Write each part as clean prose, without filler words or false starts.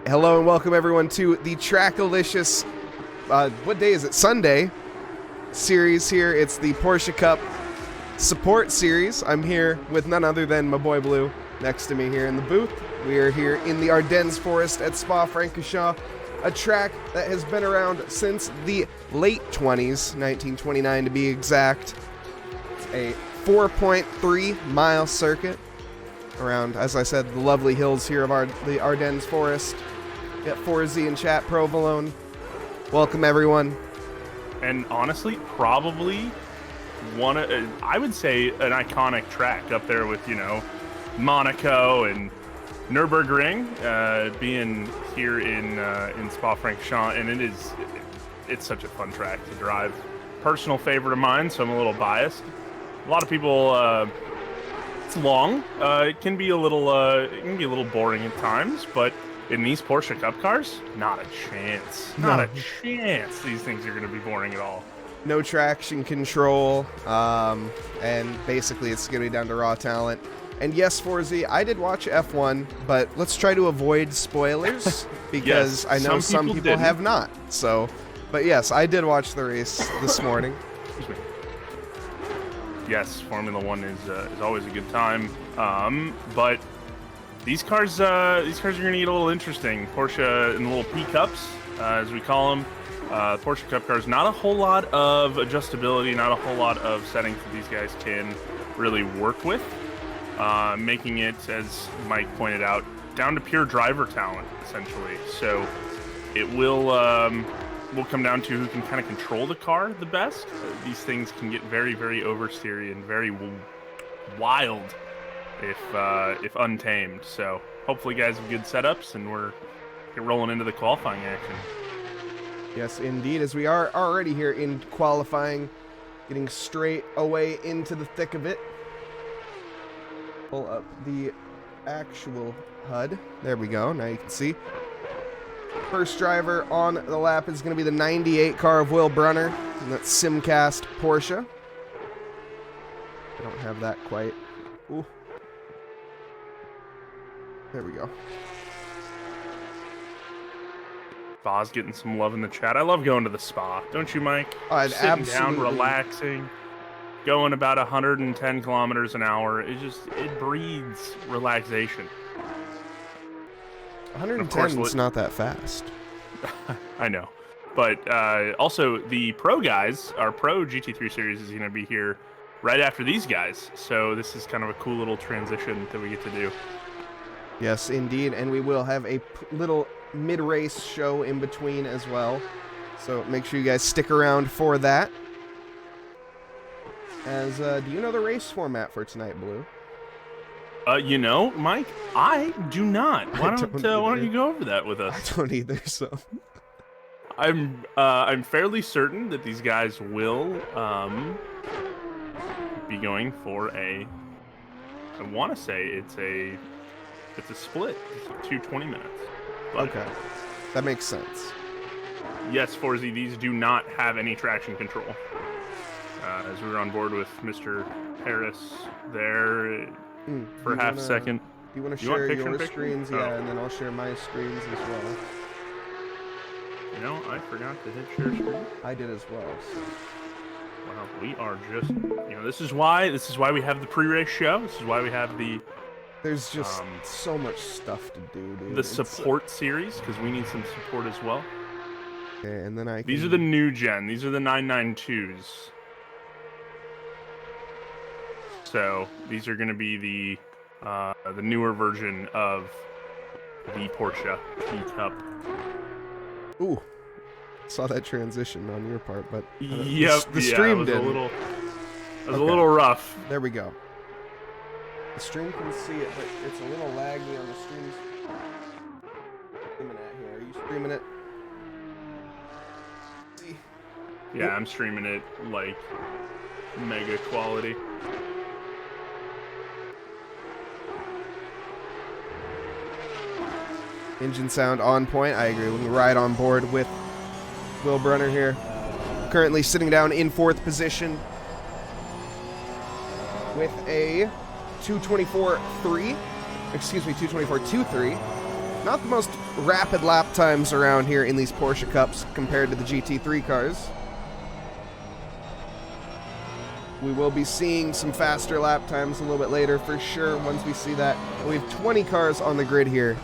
Hello and welcome everyone to the Trackalicious, what day is it? Sunday series here. It's the Porsche Cup support series. I'm here with none other than my boy Blue next to me here in the booth. We are here in the Ardennes Forest at Spa-Francorchamps, a track that has been around since the late 20s, 1929 to be exact. It's a 4.3 mile circuit around, as I said, the lovely hills here of the Ardennes Forest. Got 4Z and chat provolone. Welcome everyone. And honestly, probably I would say an iconic track up there with, Monaco and Nürburgring, being here in Spa-Francorchamps, and it's such a fun track to drive. Personal favorite of mine, so I'm a little biased. A lot of people, it's long. It can be a little boring at times, but in these Porsche Cup cars, not a chance. Not a chance. These things are going to be boring at all. No traction control, and basically it's going to be down to raw talent. And yes, 4Z, I did watch F1, but let's try to avoid spoilers because yes, I know some people have not. So, but yes, I did watch the race this morning. Excuse me. Yes, Formula One is always a good time, but these cars are going to get a little interesting. Porsche in the little P Cups, as we call them. Porsche Cup cars, not a whole lot of adjustability, not a whole lot of settings that these guys can really work with, making it, as Mike pointed out, down to pure driver talent, essentially. So it will come down to who can kind of control the car the best. These things can get very, very oversteery and very wild if untamed. So hopefully guys have good setups and we're rolling into the qualifying action. Yes, indeed, as we are already here in qualifying, getting straight away into the thick of it. Pull up the actual HUD. There we go. Now you can see. First driver on the lap is going to be the 98 car of Will Brunner, and that's Simcast Porsche. I don't have that quite. Ooh. There we go. Spa's getting some love in the chat. I love going to the spa. Don't you, Mike? Sitting down, relaxing, going about 110 kilometers an hour. It breeds relaxation. 110 is not that fast. I know. But also, the pro guys, our pro GT3 series is going to be here right after these guys. So this is kind of a cool little transition that we get to do. Yes, indeed. And we will have a little mid-race show in between as well. So make sure you guys stick around for that. As do you know the race format for tonight, Blue? Mike, I do not. Why don't you go over that with us? I don't either, so. I'm fairly certain that these guys will be going for I want to say it's a split. It's 220 minutes. But okay. That makes sense. Yes, 4Z, these do not have any traction control. As we were on board with Mr. Harris there for half a second. Do you want to share your screens? Yeah, and then I'll share my screens as well. I forgot to hit share screen. I did as well. So. Wow, we are just, this is why we have the pre-race show. This is why we have the. There's just so much stuff to do, dude. The support series, because we need some support as well. Okay, and then These are the new gen. These are the 992s. So these are going to be the newer version of the Porsche P-Cup. Ooh, saw that transition on your part, but the stream did. It was a little rough. There we go. The stream can see it, but it's a little laggy on the streams. Streaming at here. Are you streaming it? See? Yeah, I'm streaming it like mega quality. Engine sound on point. I agree. We'll ride on board with Will Brunner here. Currently sitting down in 4th position with a 224.3. Excuse me, 224.23. Not the most rapid lap times around here in these Porsche Cups compared to the GT3 cars. We will be seeing some faster lap times a little bit later for sure once we see that. We have 20 cars on the grid here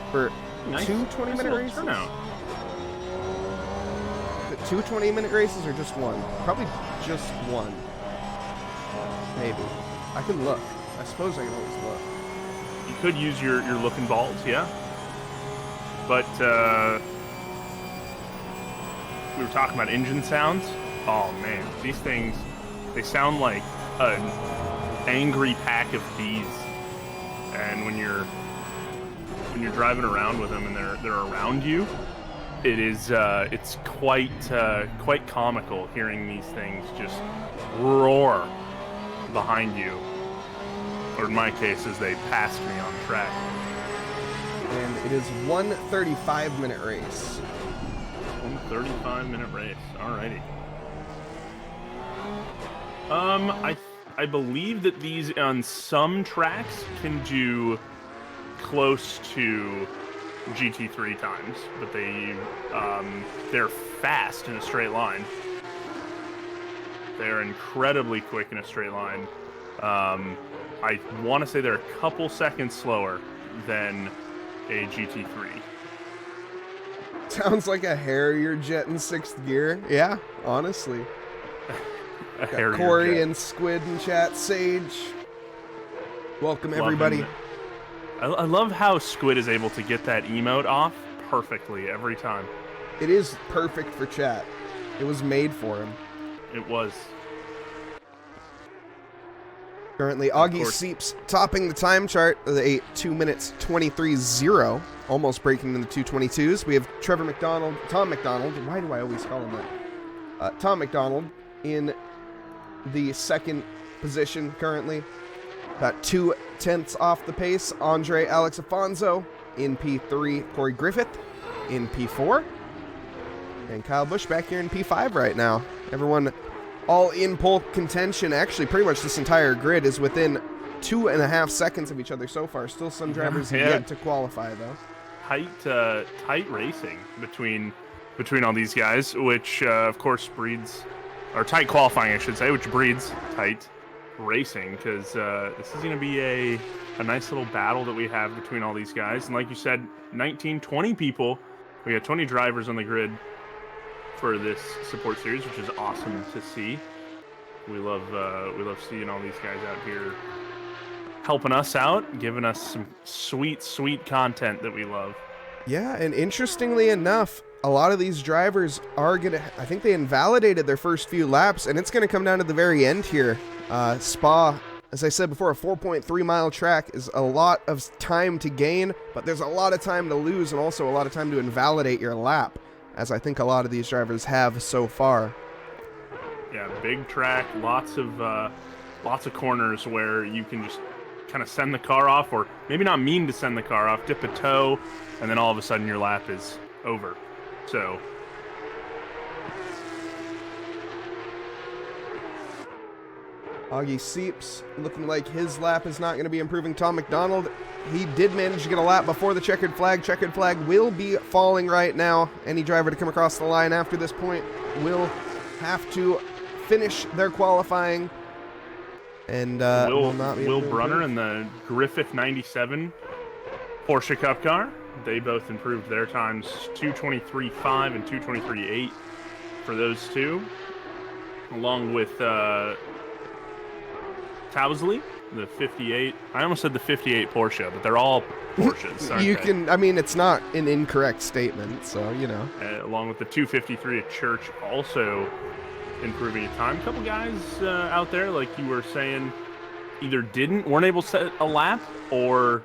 for two 20-minute races. Turnout. Two 20-minute races or just one? Probably just one. Maybe. I can look. I suppose I can always look. You could use your looking balls, yeah. But we were talking about engine sounds. Oh man, these things, they sound like an angry pack of bees. And when you're driving around with them and they're around you, it is it's quite comical hearing these things just roar behind you. Or in my case, as they passed me on track. And it is 1:35-minute race. 1:35-minute race. Alrighty. I believe that these on some tracks can do close to GT3 times, but they're fast in a straight line. They're incredibly quick in a straight line. I want to say they're a couple seconds slower than a GT3. Sounds like a Harrier jet in 6th gear. Yeah, honestly. Got Corey and Squid in chat. Sage. Welcome, everybody. I love how Squid is able to get that emote off perfectly every time. It is perfect for chat. It was made for him. It was. Currently, Augie Seeps topping the time chart of the 2 minutes 23.0, almost breaking into 2:22s. We have Tom McDonald. Why do I always call him that? Tom McDonald in the second position currently. About 0.2 off the pace. Andre Alex Afonso in P3. Corey Griffith in P4. And Kyle Busch back here in P5 right now. Everyone all in pole contention. Actually, pretty much this entire grid is within 2.5 seconds of each other so far. Still some drivers yet to qualify, though. Tight racing between all these guys, which of course breeds, or tight qualifying, I should say, which breeds tight racing, because this is going to be a nice little battle that we have between all these guys. And like you said, 20 people. We got 20 drivers on the grid for this support series, which is awesome to see. We love seeing all these guys out here helping us out, giving us some sweet content that we love. Yeah, and interestingly enough, a lot of these drivers are gonna, I think they invalidated their first few laps, and it's gonna come down to the very end here. Spa, as I said before, a 4.3-mile track is a lot of time to gain, but there's a lot of time to lose and also a lot of time to invalidate your lap, as I think a lot of these drivers have so far. Yeah, big track, lots of corners where you can just kind of send the car off, or maybe not mean to send the car off, dip a toe, and then all of a sudden your lap is over. So Augie Seeps looking like his lap is not going to be improving. Tom McDonald, he did manage to get a lap before the checkered flag. Checkered flag will be falling right now. Any driver to come across the line after this point will have to finish their qualifying. And will not be Will Brunner and the Griffith 97 Porsche Cup car, they both improved their times 2:23.5 and 2:23.8 for those two, along with Towsley, the 58. I almost said the 58 Porsche, but they're all Porsches. Aren't they? I mean, it's not an incorrect statement, so you know. Along with the 2:53 at Church, also improving a time. A couple guys out there, like you were saying, either weren't able to set a lap, or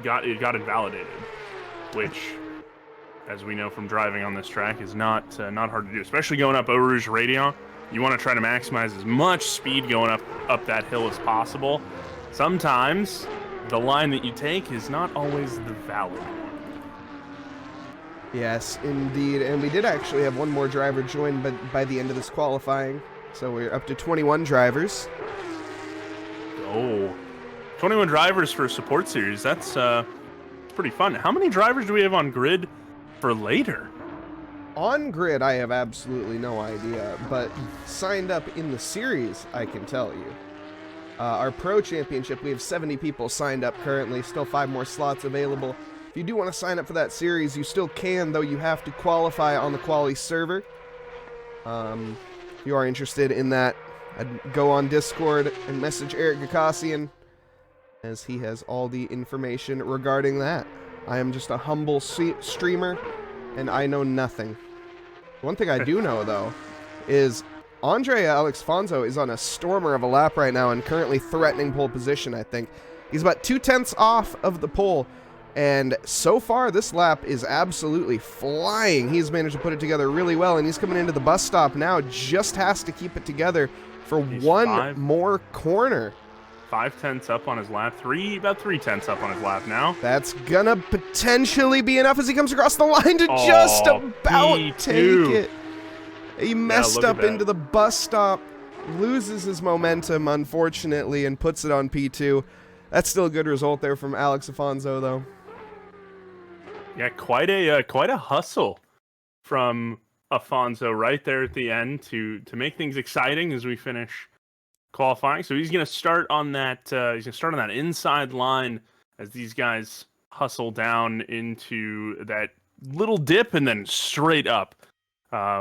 got invalidated, which, as we know from driving on this track, is not hard to do, especially going up Eau Rouge Radiant. You want to try to maximize as much speed going up that hill as possible. Sometimes the line that you take is not always the valid one. Yes, indeed. And we did actually have one more driver join by the end of this qualifying. So we're up to 21 drivers. Oh, 21 drivers for a support series. That's pretty fun. How many drivers do we have on grid for later? On grid, I have absolutely no idea, but signed up in the series, I can tell you. Our Pro Championship, we have 70 people signed up currently, still 5 more slots available. If you do want to sign up for that series, you still can, though you have to qualify on the quali server. If you are interested in that, I'd go on Discord and message Eric Gakassian, as he has all the information regarding that. I am just a humble streamer, and I know nothing. One thing I do know, though, is Andrea Alexfonso is on a stormer of a lap right now and currently threatening pole position, I think. He's about 2/10 off of the pole, and so far this lap is absolutely flying. He's managed to put it together really well, and he's coming into the bus stop now. Just has to keep it together for one more corner. 5/10 up on his lap. About 3/10 up on his lap now. That's gonna potentially be enough as he comes across the line to just about P2. take it. He messed up into the bus stop, loses his momentum, unfortunately, and puts it on P2. That's still a good result there from Alex Afonso, though. Yeah, quite a hustle from Afonso right there at the end to make things exciting as we finish qualifying. So he's going to start on that. Inside line as these guys hustle down into that little dip and then straight up,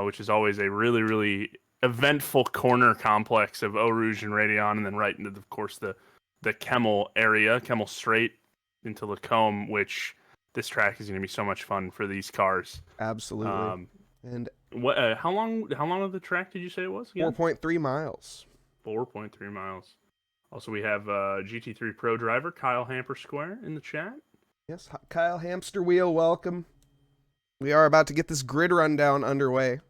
which is always a really, really eventful corner complex of Eau Rouge and Raidillon, and then right into, of course, the Kemmel area, Kemmel Straight into Lacombe, which this track is going to be so much fun for these cars. Absolutely. And what? How long of the track did you say it was again? 4.3 miles. 4.3 miles. Also, we have GT3 Pro driver Kyle Hamper Square in the chat. Yes, Kyle Hamster Wheel, welcome. We are about to get this grid rundown underway,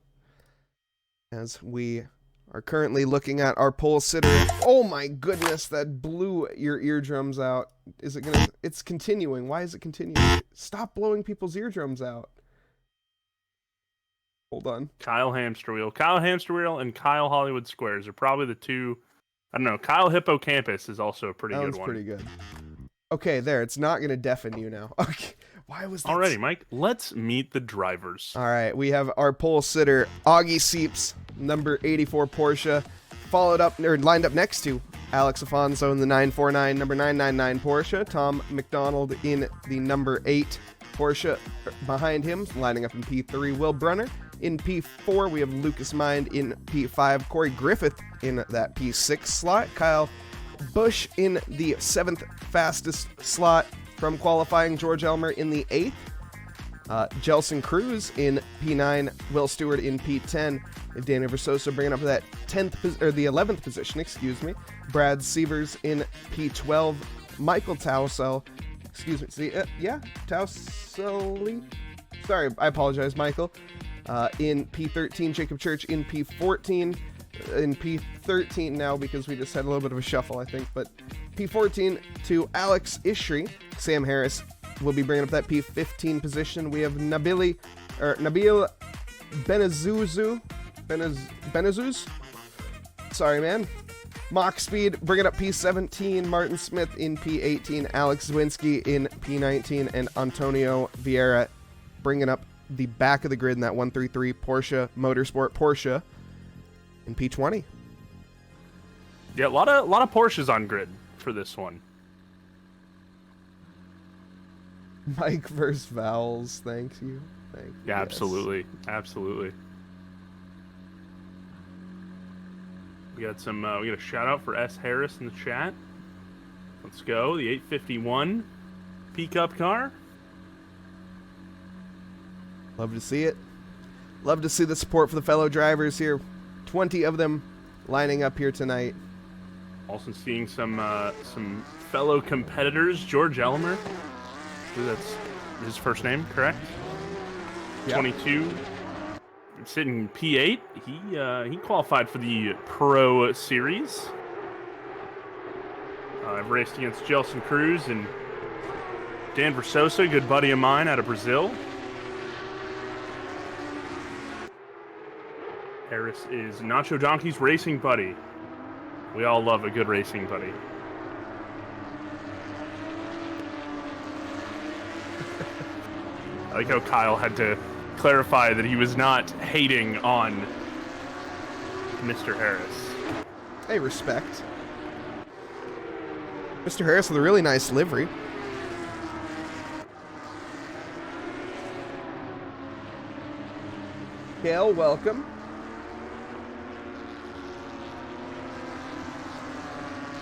as we are currently looking at our pole sitter. Oh my goodness, that blew your eardrums out. Is it gonna? It's continuing. Why is it continuing? Stop blowing people's eardrums out. Hold on. Kyle Hamster Wheel, and Kyle Hollywood Squares are probably the two. I don't know. Kyle Hippocampus is also a pretty good one. That was pretty good. Okay, there. It's not going to deafen you now. Okay. Why was that? Alrighty, Mike. Let's meet the drivers. All right. We have our pole sitter, Augie Seeps, number 84 Porsche, lined up next to Alex Afonso in the 949, number 999 Porsche, Tom McDonald in the number 8 Porsche behind him, lining up in P3, Will Brunner. In P4, we have Lucas Mind in P5, Corey Griffith in that P6 slot, Kyle Busch in the 7th fastest slot from qualifying, George Elmer in the 8th, Jelson Cruz in P9, Will Stewart in P10, Danny Versosa bringing up that 11th position, Brad Sievers in P12, Michael Tausel, Tauseli, sorry, I apologize, Michael, in P13, Jacob Church in P14, in P13 now because we just had a little bit of a shuffle, I think, but P14 to Alex Ishri. Sam Harris will be bringing up that P15 position. We have Nabil Benazuz. Sorry, man. Mach Speed bringing up P17. Martin Smith in P18. Alex Zwinski in P19. And Antonio Vieira bringing up the back of the grid in that 133 Porsche Motorsport Porsche in P20. Yeah, a lot of Porsches on grid for this one. Mike versus Vowels, thank you. Yeah, absolutely. We got a shout out for S. Harris in the chat. Let's go. The 851 P-Cup car. Love to see it. Love to see the support for the fellow drivers here. 20 of them lining up here tonight. Also seeing some fellow competitors. George Elmer. That's his first name, correct? Yep. 22. Sitting P8. He qualified for the Pro Series. I've raced against Jelson Cruz and Dan Versosa, good buddy of mine out of Brazil. Harris is Nacho Donkey's racing buddy. We all love a good racing buddy. I like how Kyle had to clarify that he was not hating on Mr. Harris. Hey, respect. Mr. Harris with a really nice livery. Kale, welcome.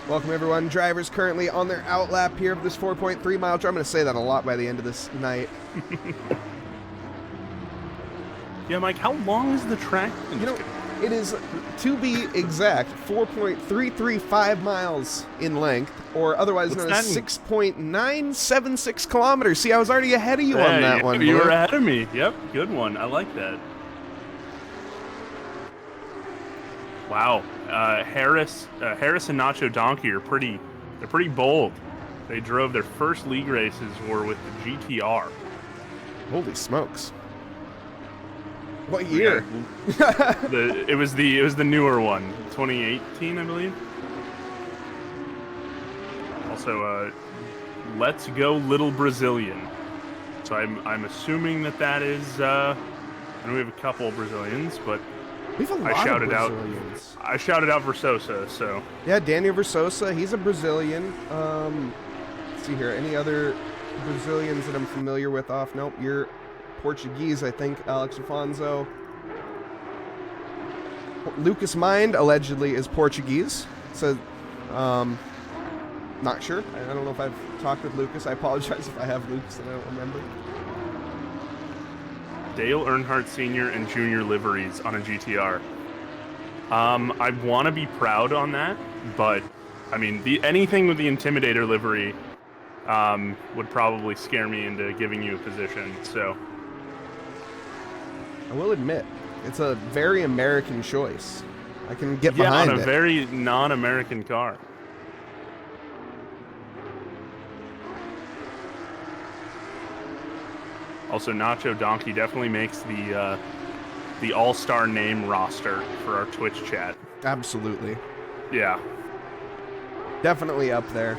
Welcome, everyone. Drivers currently on their outlap here of this 4.3 mile drive. I'm going to say that a lot by the end of this night. Yeah, Mike, how long is the track? You know, it is, to be exact, 4.335 miles in length, or otherwise known as 6.976 kilometers. See, I was already ahead of you on that one. You were ahead of me. Yep, good one. I like that. Wow, Harris and Nacho Donkey are pretty bold. They drove their first league races were with the GTR. Holy smokes! What year? Yeah, it was the newer one, 2018, I believe. Also, Let's Go Little Brazilian. So I'm assuming that is. I know we have a couple of Brazilians, but. We have a lot of Brazilians. I shouted out Versosa, so. Yeah, Daniel Versosa, he's a Brazilian. Let's see here, any other Brazilians that I'm familiar with off? Nope, you're Portuguese, I think. Alex Afonso. Lucas Mind, allegedly, is Portuguese. So, not sure. I don't know if I've talked with Lucas. I apologize if I have Lucas and I don't remember. Dale Earnhardt Sr. and Jr. liveries on a GTR. I want to be proud on that, but I mean, anything with the Intimidator livery would probably scare me into giving you a position. So I will admit, it's a very American choice. I can get behind it. Yeah, on a very non-American car. Also, Nacho Donkey definitely makes the all-star name roster for our Twitch chat. Absolutely. Yeah. Definitely up there.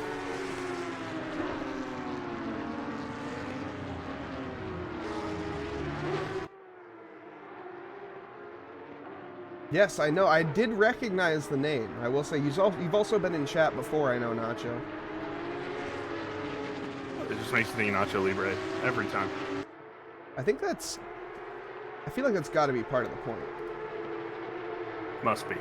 Yes, I know. I did recognize the name. I will say you've also been in chat before, I know, Nacho. It just makes you think Nacho Libre every time. I feel like that's got to be part of the point. Must be.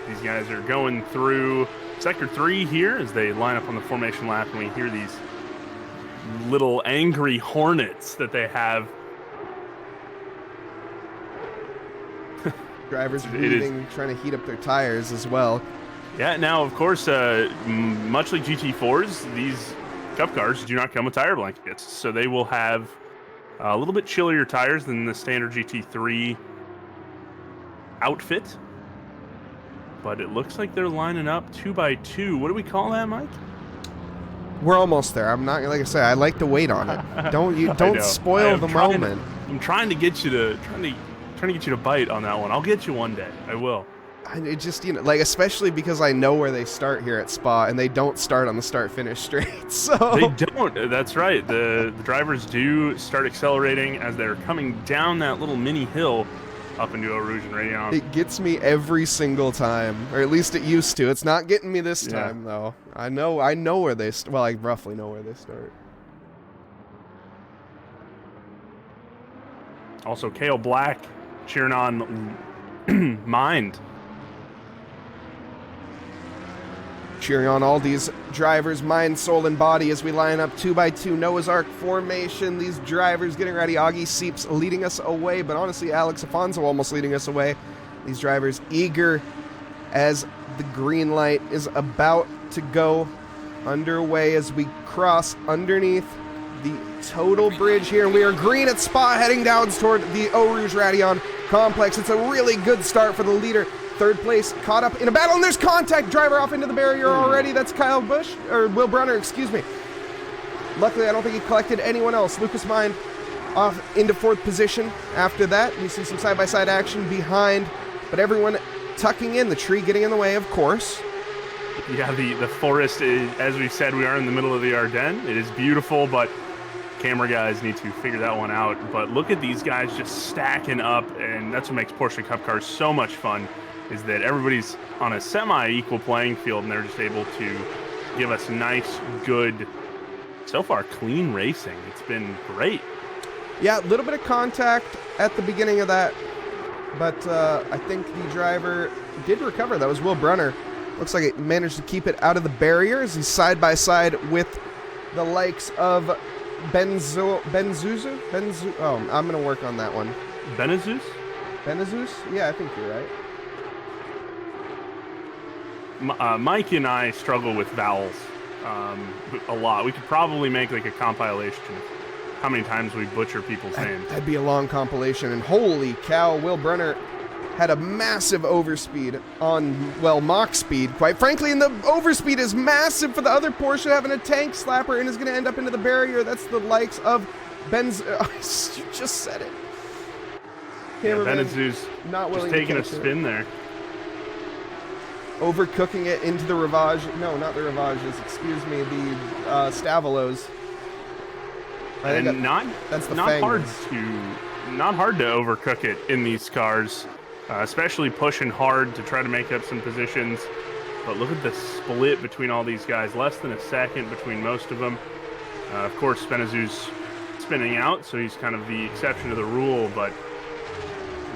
These guys are going through Sector 3 here as they line up on the formation lap, and we hear these little angry hornets that they have. Drivers breathing, trying to heat up their tires as well. Yeah, now, of course, much like GT4s, these Cup cars do not come with tire blankets, so they will have a little bit chillier tires than the standard GT3 outfit. But it looks like they're lining up 2x2. What do we call that, Mike? We're almost there. I'm not, like I said, I like to wait on it. Don't spoil the moment. I'm trying to get you to bite on that one. I'll get you one day. I will. It just, like, especially because I know where they start here at Spa, and they don't start on the start-finish straight, so... They don't. That's right. The drivers do start accelerating as they're coming down that little mini hill up into Eau Rouge and Rayon. It gets me every single time, or at least it used to. It's not getting me this time, though. I know where they... Well, I roughly know where they start. Also, Kale Black cheering on Mind. Cheering on all these drivers, mind, soul, and body as we line up 2x2 Noah's Ark formation. These drivers getting ready. Augie Seeps leading us away, but honestly, Alex Afonso almost leading us away. These drivers eager as the green light is about to go underway as we cross underneath the total bridge here. We are green at Spa, heading down toward the Eau Rouge Rayon complex. It's a really good start for the leader. Third place, caught up in a battle, and there's contact. Driver off into the barrier already. That's Kyle Busch, or Will Brunner, excuse me. Luckily, I don't think he collected anyone else. Lucas Mind off into fourth position. After that, we see some side-by-side action behind, but everyone tucking in, the tree getting in the way, of course. Yeah, the forest is, as we said, we are in the middle of the Ardennes. It is beautiful, but Camera guys need to figure that one out. But look at these guys just stacking up, and that's what makes Porsche Cup cars so much fun, is that everybody's on a semi-equal playing field, and they're just able to give us nice, good, so far clean racing. It's been great. Yeah, a little bit of contact at the beginning of that, but I think the driver did recover. That was Will Brunner. Looks like it managed to keep it out of the barrier as he's side by side with the likes of Benzuzu. Oh, I'm going to work on that one. Benezus? Benezus? Yeah, I think you're right. Mike and I struggle with vowels a lot. We could probably make like a compilation of how many times we butcher people's names. That'd be a long compilation. And holy cow, Will Brunner had a massive overspeed on, well, Mach speed, quite frankly, and the overspeed is massive for the other Porsche, having a tank slapper and is going to end up into the barrier. That's the likes of Benz. You just said it. Benezus not willing just taking to a spin there. Overcooking it into the Rivage. No, not the Rivages. Excuse me, the Stavolos. And that's the not hard to overcook it in these cars, especially pushing hard to try to make up some positions. But look at the split between all these guys, less than a second between most of them. Of course, Benezus spinning out, so he's kind of the exception to the rule. But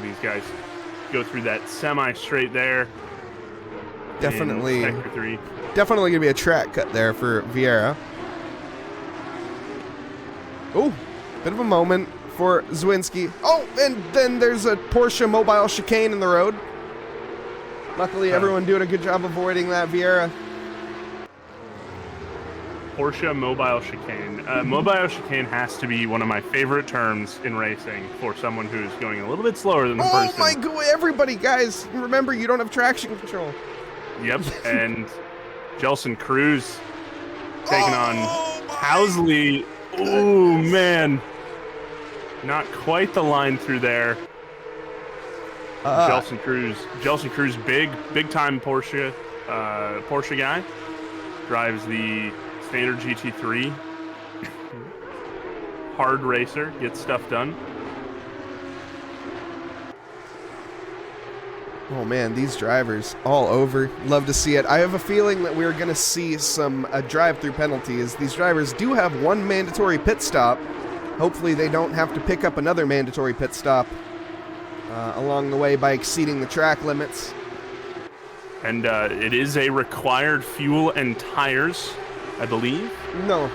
these guys go through that semi-straight there. Definitely Sector 3. Definitely gonna be a track cut there for Vieira. Oh, bit of a moment for Zwinski. Oh, and then there's a Porsche mobile chicane in the road. Luckily, everyone doing a good job avoiding that, Vieira. Porsche mobile chicane. Mobile chicane has to be one of my favorite terms in racing for someone who's going a little bit slower than the person. Oh my god, everybody, guys, remember you don't have traction control. Yep, and Jelson Cruz taking on Housley. Oh, man. Not quite the line through there. Jelson Cruz, big time Porsche guy. Drives the standard GT3. Hard racer, gets stuff done. Oh man, these drivers all over. Love to see it. I have a feeling that we're going to see some drive-through penalties. These drivers do have one mandatory pit stop. Hopefully they don't have to pick up another mandatory pit stop along the way by exceeding the track limits. And it is a required fuel and tires, I believe. No,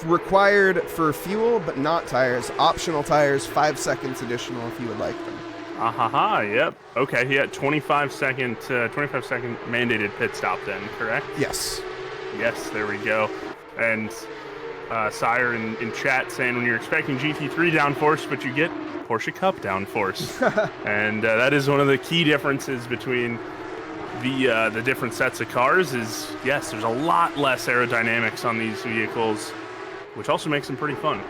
required for fuel, but not tires. Optional tires, 5 seconds additional if you would like them. Yep. Okay, he had 25 second mandated pit stop then, correct? Yes. Yes, there we go. And Sire in chat saying when you're expecting GT3 downforce, but you get Porsche Cup downforce. And that is one of the key differences between the different sets of cars is, yes, there's a lot less aerodynamics on these vehicles, which also makes them pretty fun.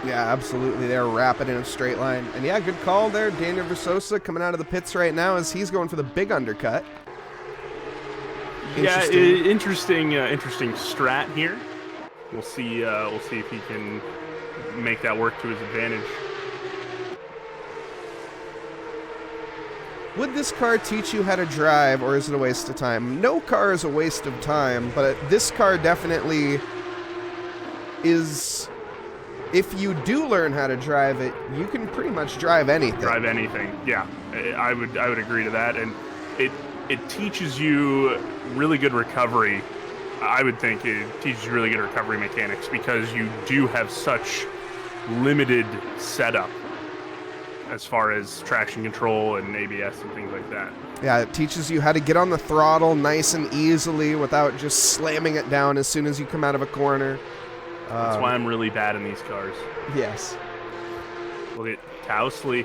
Yeah, absolutely. They're rapid in a straight line. And yeah, good call there. Daniel Versosa coming out of the pits right now as he's going for the big undercut. Interesting strat here. We'll see if he can make that work to his advantage. Would this car teach you how to drive, or is it a waste of time? No car is a waste of time, but this car definitely is. If you do learn how to drive it, you can pretty much drive anything. Drive anything, yeah. I would agree to that, and it teaches you really good recovery. I would think it teaches you really good recovery mechanics because you do have such limited setup as far as traction control and ABS and things like that. Yeah, it teaches you how to get on the throttle nice and easily without just slamming it down as soon as you come out of a corner. That's why I'm really bad in these cars. Yes. Look at Towsley.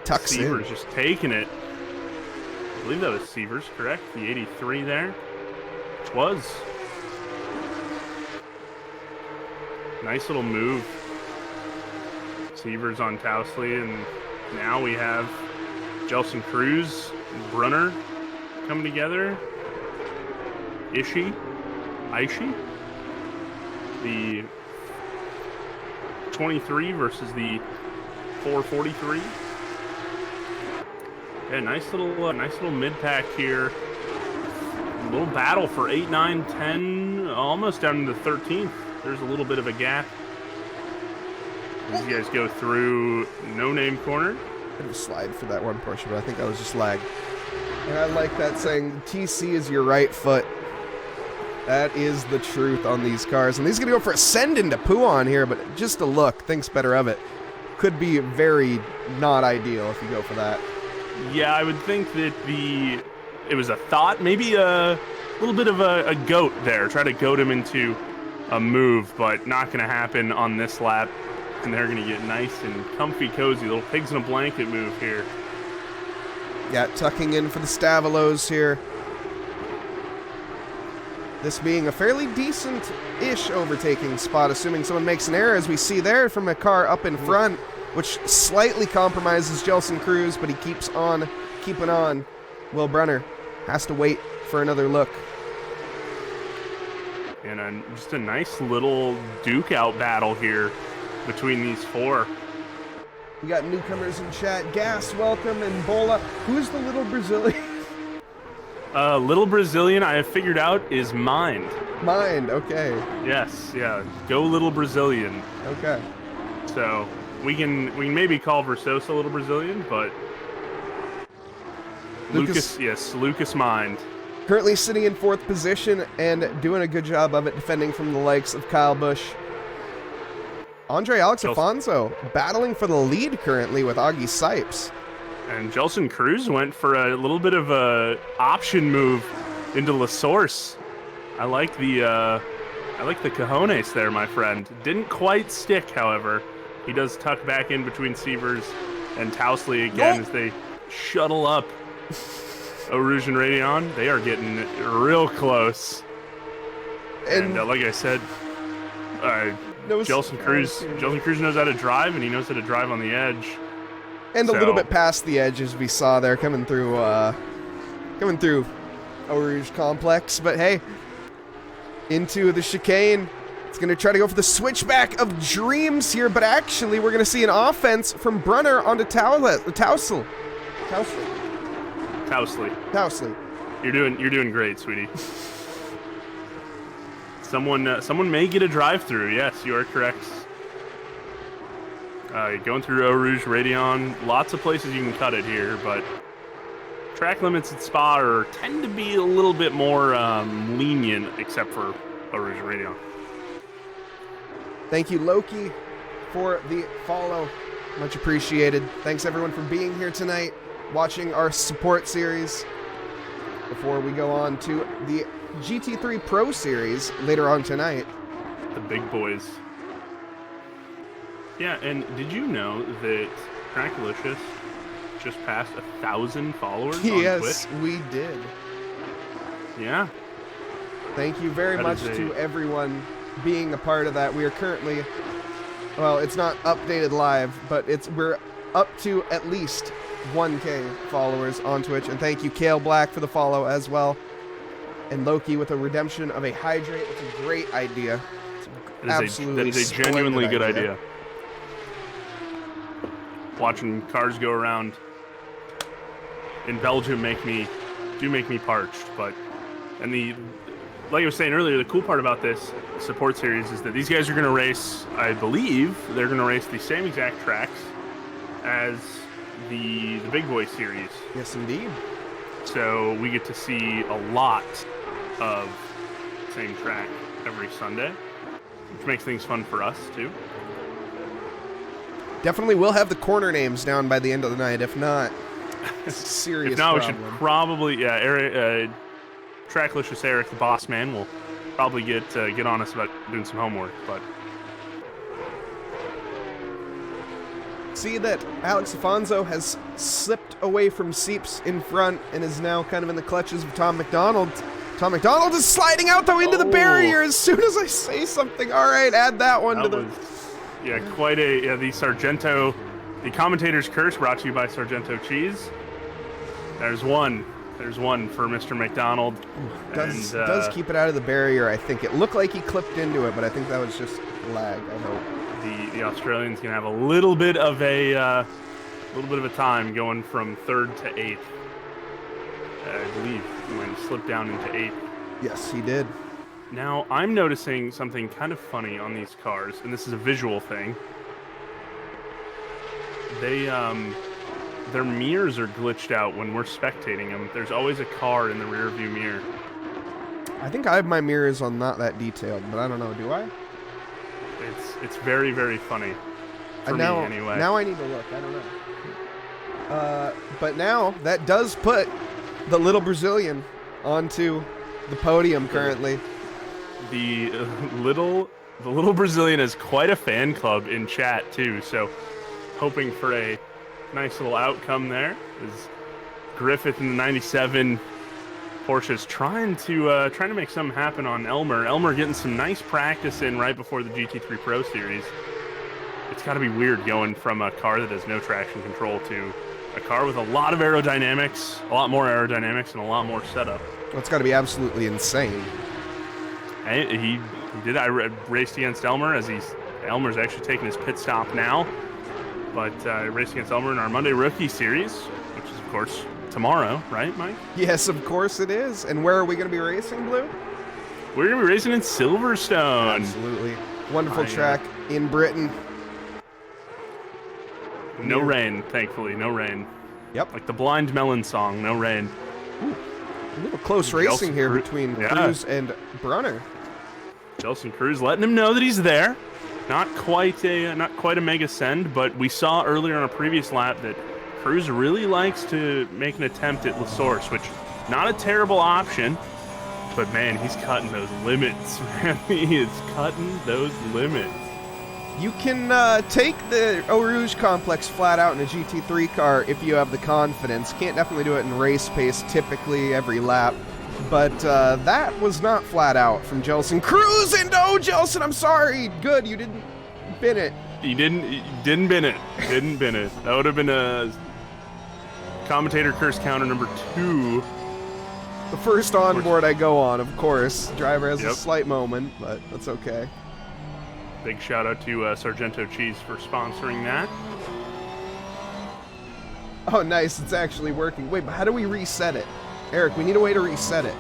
Tucks Sievers in. Just taking it. I believe that was Sievers, correct? The 83 there. Which was. Nice little move. Sievers on Towsley, and now we have Jelson Cruz and Brunner coming together. Aishi? the 23 versus the 443. Yeah, nice little mid pack here. A little battle for 8, 9, 10, almost down to the 13th. There's a little bit of a gap. These guys go through no name corner. Bit of a slide for that one Porsche, but I think that was just lag. And I like that saying, TC is your right foot. That is the truth on these cars. And these are going to go for a send into Puon here, but just a look, thinks better of it. Could be very not ideal if you go for that. Yeah, I would think that it was a thought, maybe a little bit of a goat there. Try to goat him into a move, but not going to happen on this lap. And they're going to get nice and comfy, cozy. Little pigs in a blanket move here. Yeah, tucking in for the Stavolos here. This being a fairly decent-ish overtaking spot, assuming someone makes an error, as we see there from a car up in front, which slightly compromises Jelson Cruz, but he keeps on keeping on. Will Brunner has to wait for another look. And just a nice little duke-out battle here between these four. We got newcomers in chat. Gas, welcome, and Bola. Who's the little Brazilian? Little Brazilian, I have figured out, is Mind. Mind, okay. Yes, yeah. Go Little Brazilian. Okay. So we can maybe call Versosa Little Brazilian, but Lucas Mind. Currently sitting in 4th position and doing a good job of it, defending from the likes of Kyle Busch. Andre Alex Afonso battling for the lead currently with Augie Sipes. And Jelson Cruz went for a little bit of a option move into La Source. I like the cojones there, my friend. Didn't quite stick, however. He does tuck back in between Sievers and Tousley again as they shuttle up Eau Rouge and Radeon. They are getting real close. And like I said, Jelson Cruz knows how to drive, and he knows how to drive on the edge. And a little bit past the edge, as we saw there, coming through Eau Rouge Complex. But hey, into the chicane. It's going to try to go for the switchback of dreams here, but actually we're going to see an offense from Brunner onto Tousley. You're doing great, sweetie. Someone may get a drive-through. Yes, you are correct. Going through Eau Rouge, Radeon, lots of places you can cut it here, but track limits at Spa tend to be a little bit more lenient, except for Eau Rouge and Radeon. Thank you, Loki, for the follow. Much appreciated. Thanks, everyone, for being here tonight, watching our support series. Before we go on to the GT3 Pro Series later on tonight. The big boys. Yeah, and did you know that Trackalicious just passed 1,000 followers on Twitch? Yes, we did. Yeah. Thank you very much to everyone being a part of that. We are currently, well, it's not updated live, but we're up to at least 1K followers on Twitch. And thank you, Kale Black, for the follow as well. And Loki with a redemption of a hydrate. It's a great idea. That is a genuinely good idea. Watching cars go around in Belgium make me parched, like I was saying earlier, the cool part about this support series is that these guys are going to race, I believe, they're going to race the same exact tracks as the Big Boy series. Yes, indeed. So we get to see a lot of same track every Sunday, which makes things fun for us, too. Definitely will have the corner names down by the end of the night. If not, it's a serious If not, problem. we should probably, Eric, Tracklicious Eric, the boss man, will probably get on us about doing some homework. But see that Alex Afonso has slipped away from Seeps in front and is now kind of in the clutches of Tom McDonald. Tom McDonald is sliding out though into the barrier as soon as I say something. All right, add that one to the. Yeah, quite a the Sargento, the Commentators Curse, brought to you by Sargento Cheese. There's one There's one for Mr. McDonald. Does keep it out of the barrier, I think. It looked like he clipped into it, but I think that was just lag, I hope. The Australian's going to have a little bit of a time going from 3rd to 8th. I believe he went slip down into 8th. Yes, he did. Now, I'm noticing something kind of funny on these cars, and this is a visual thing. Their mirrors are glitched out when we're spectating them. There's always a car in the rear view mirror. I think I have my mirrors on not that detailed, but I don't know. Do I? It's very, very funny. For me, anyway. Now I need to look. I don't know. But now that does put the little Brazilian onto the podium currently. The little Brazilian has quite a fan club in chat too, so hoping for a nice little outcome there. Is Griffith in the 97 Porsche's trying to make something happen on Elmer. Elmer getting some nice practice in right before the GT3 Pro Series. It's got to be weird going from a car that has no traction control to a car with a lot of aerodynamics, a lot more aerodynamics, and a lot more setup. Well, it's got to be absolutely insane. He did. I raced against Elmer as Elmer's actually taking his pit stop now. But I raced against Elmer in our Monday Rookie Series, which is, of course, tomorrow, right, Mike? Yes, of course it is. And where are we going to be racing, Blue? We're going to be racing in Silverstone. Absolutely. Wonderful track in Britain. No rain, thankfully. No rain. Yep. Like the Blind Melon song, no rain. Ooh, a little close racing here between Cruz and Brunner. Jelson Cruz letting him know that he's there. Not quite a mega send, but we saw earlier on a previous lap that Cruz really likes to make an attempt at La Source, which not a terrible option. But man, he's cutting those limits, man. He is cutting those limits. You can take the Eau Rouge complex flat out in a GT3 car if you have the confidence. Can't definitely do it in race pace typically every lap. But that was not flat out from Jelson Cruz. And oh, Jelson, I'm sorry. Good, you didn't bin it. You didn't bin it. Didn't bin it. That would have been a commentator curse counter number 2. The first onboard I go on, of course. Driver has a slight moment, but that's okay. Big shout out to Sargento Cheese for sponsoring that. Oh, nice. It's actually working. Wait, but how do we reset it? Eric, we need a way to reset it.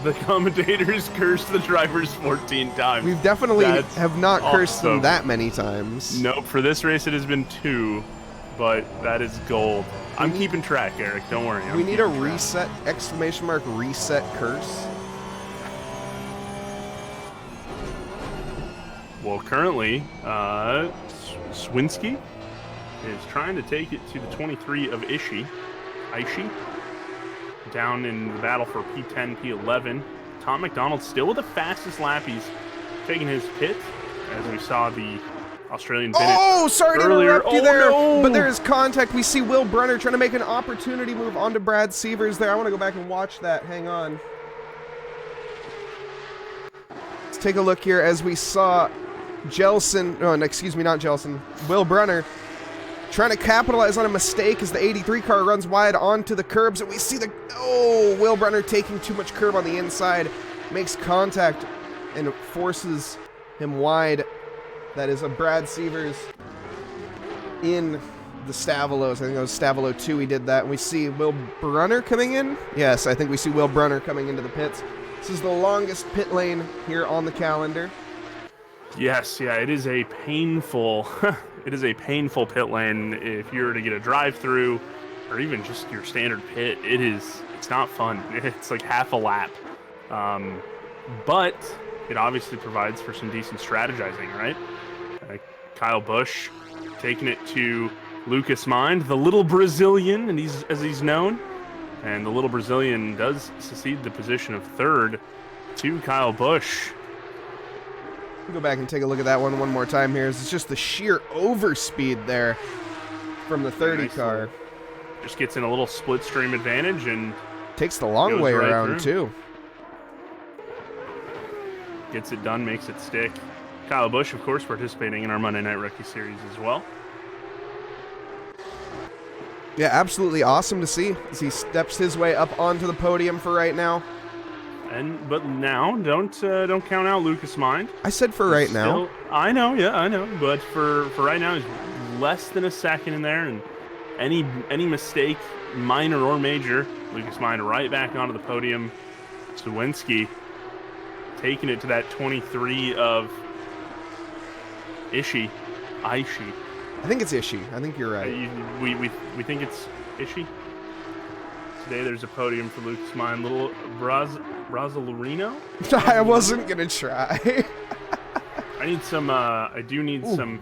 The commentators cursed the drivers 14 times. We've definitely have not cursed them that many times. Nope, for this race it has been 2, but that is gold. I'm keeping track, Eric. Don't worry. We need a reset, exclamation mark, reset curse. Well, currently, Swinski is trying to take it to the 23 of Aishi, down in the battle for P10, P11. Tom McDonald still with the fastest lap. He's taking his pit, as we saw the Australian bin Oh, sorry earlier. to interrupt you there, no. But there is contact. We see Will Brunner trying to make an opportunity move onto Brad Severs there. I want to go back and watch that. Hang on. Let's take a look here as we saw Will Brunner trying to capitalize on a mistake as the 83 car runs wide onto the curbs, and we see Will Brunner taking too much curb on the inside, makes contact and forces him wide. That is a Brad Severs in the Stavolos. I think it was Stavolo 2 he did that. And we see Will Brunner coming in. Yes, I think we see Will Brunner coming into the pits. This is the longest pit lane here on the calendar. Yes, yeah, it is a painful pit lane. If you were to get a drive-through or even just your standard pit, it's not fun. It's like half a lap. But it obviously provides for some decent strategizing, right? Kyle Busch taking it to Lucas Mind, the little Brazilian, and as he's known. And the little Brazilian does succeed the position of 3rd to Kyle Busch. Go back and take a look at that one more time here. It's just the sheer overspeed there from the 30 car. Just gets in a little split stream advantage and takes the long way right around too. Gets it done, makes it stick. Kyle Busch, of course, participating in our Monday Night Rookie Series as well. Yeah, absolutely awesome to see as he steps his way up onto the podium for right now. But now, don't count out Lucas Mind. I said for right now. I know, yeah, I know. But for right now, he's less than a second in there, and any mistake, minor or major, Lucas Mind right back onto the podium. Sawinski taking it to that 23 of Aishi. I think it's Ishii. I think you're right. We think it's Ishii. Today there's a podium for Lucas Mind. Little Brazilerino? I wasn't going to try. I do need some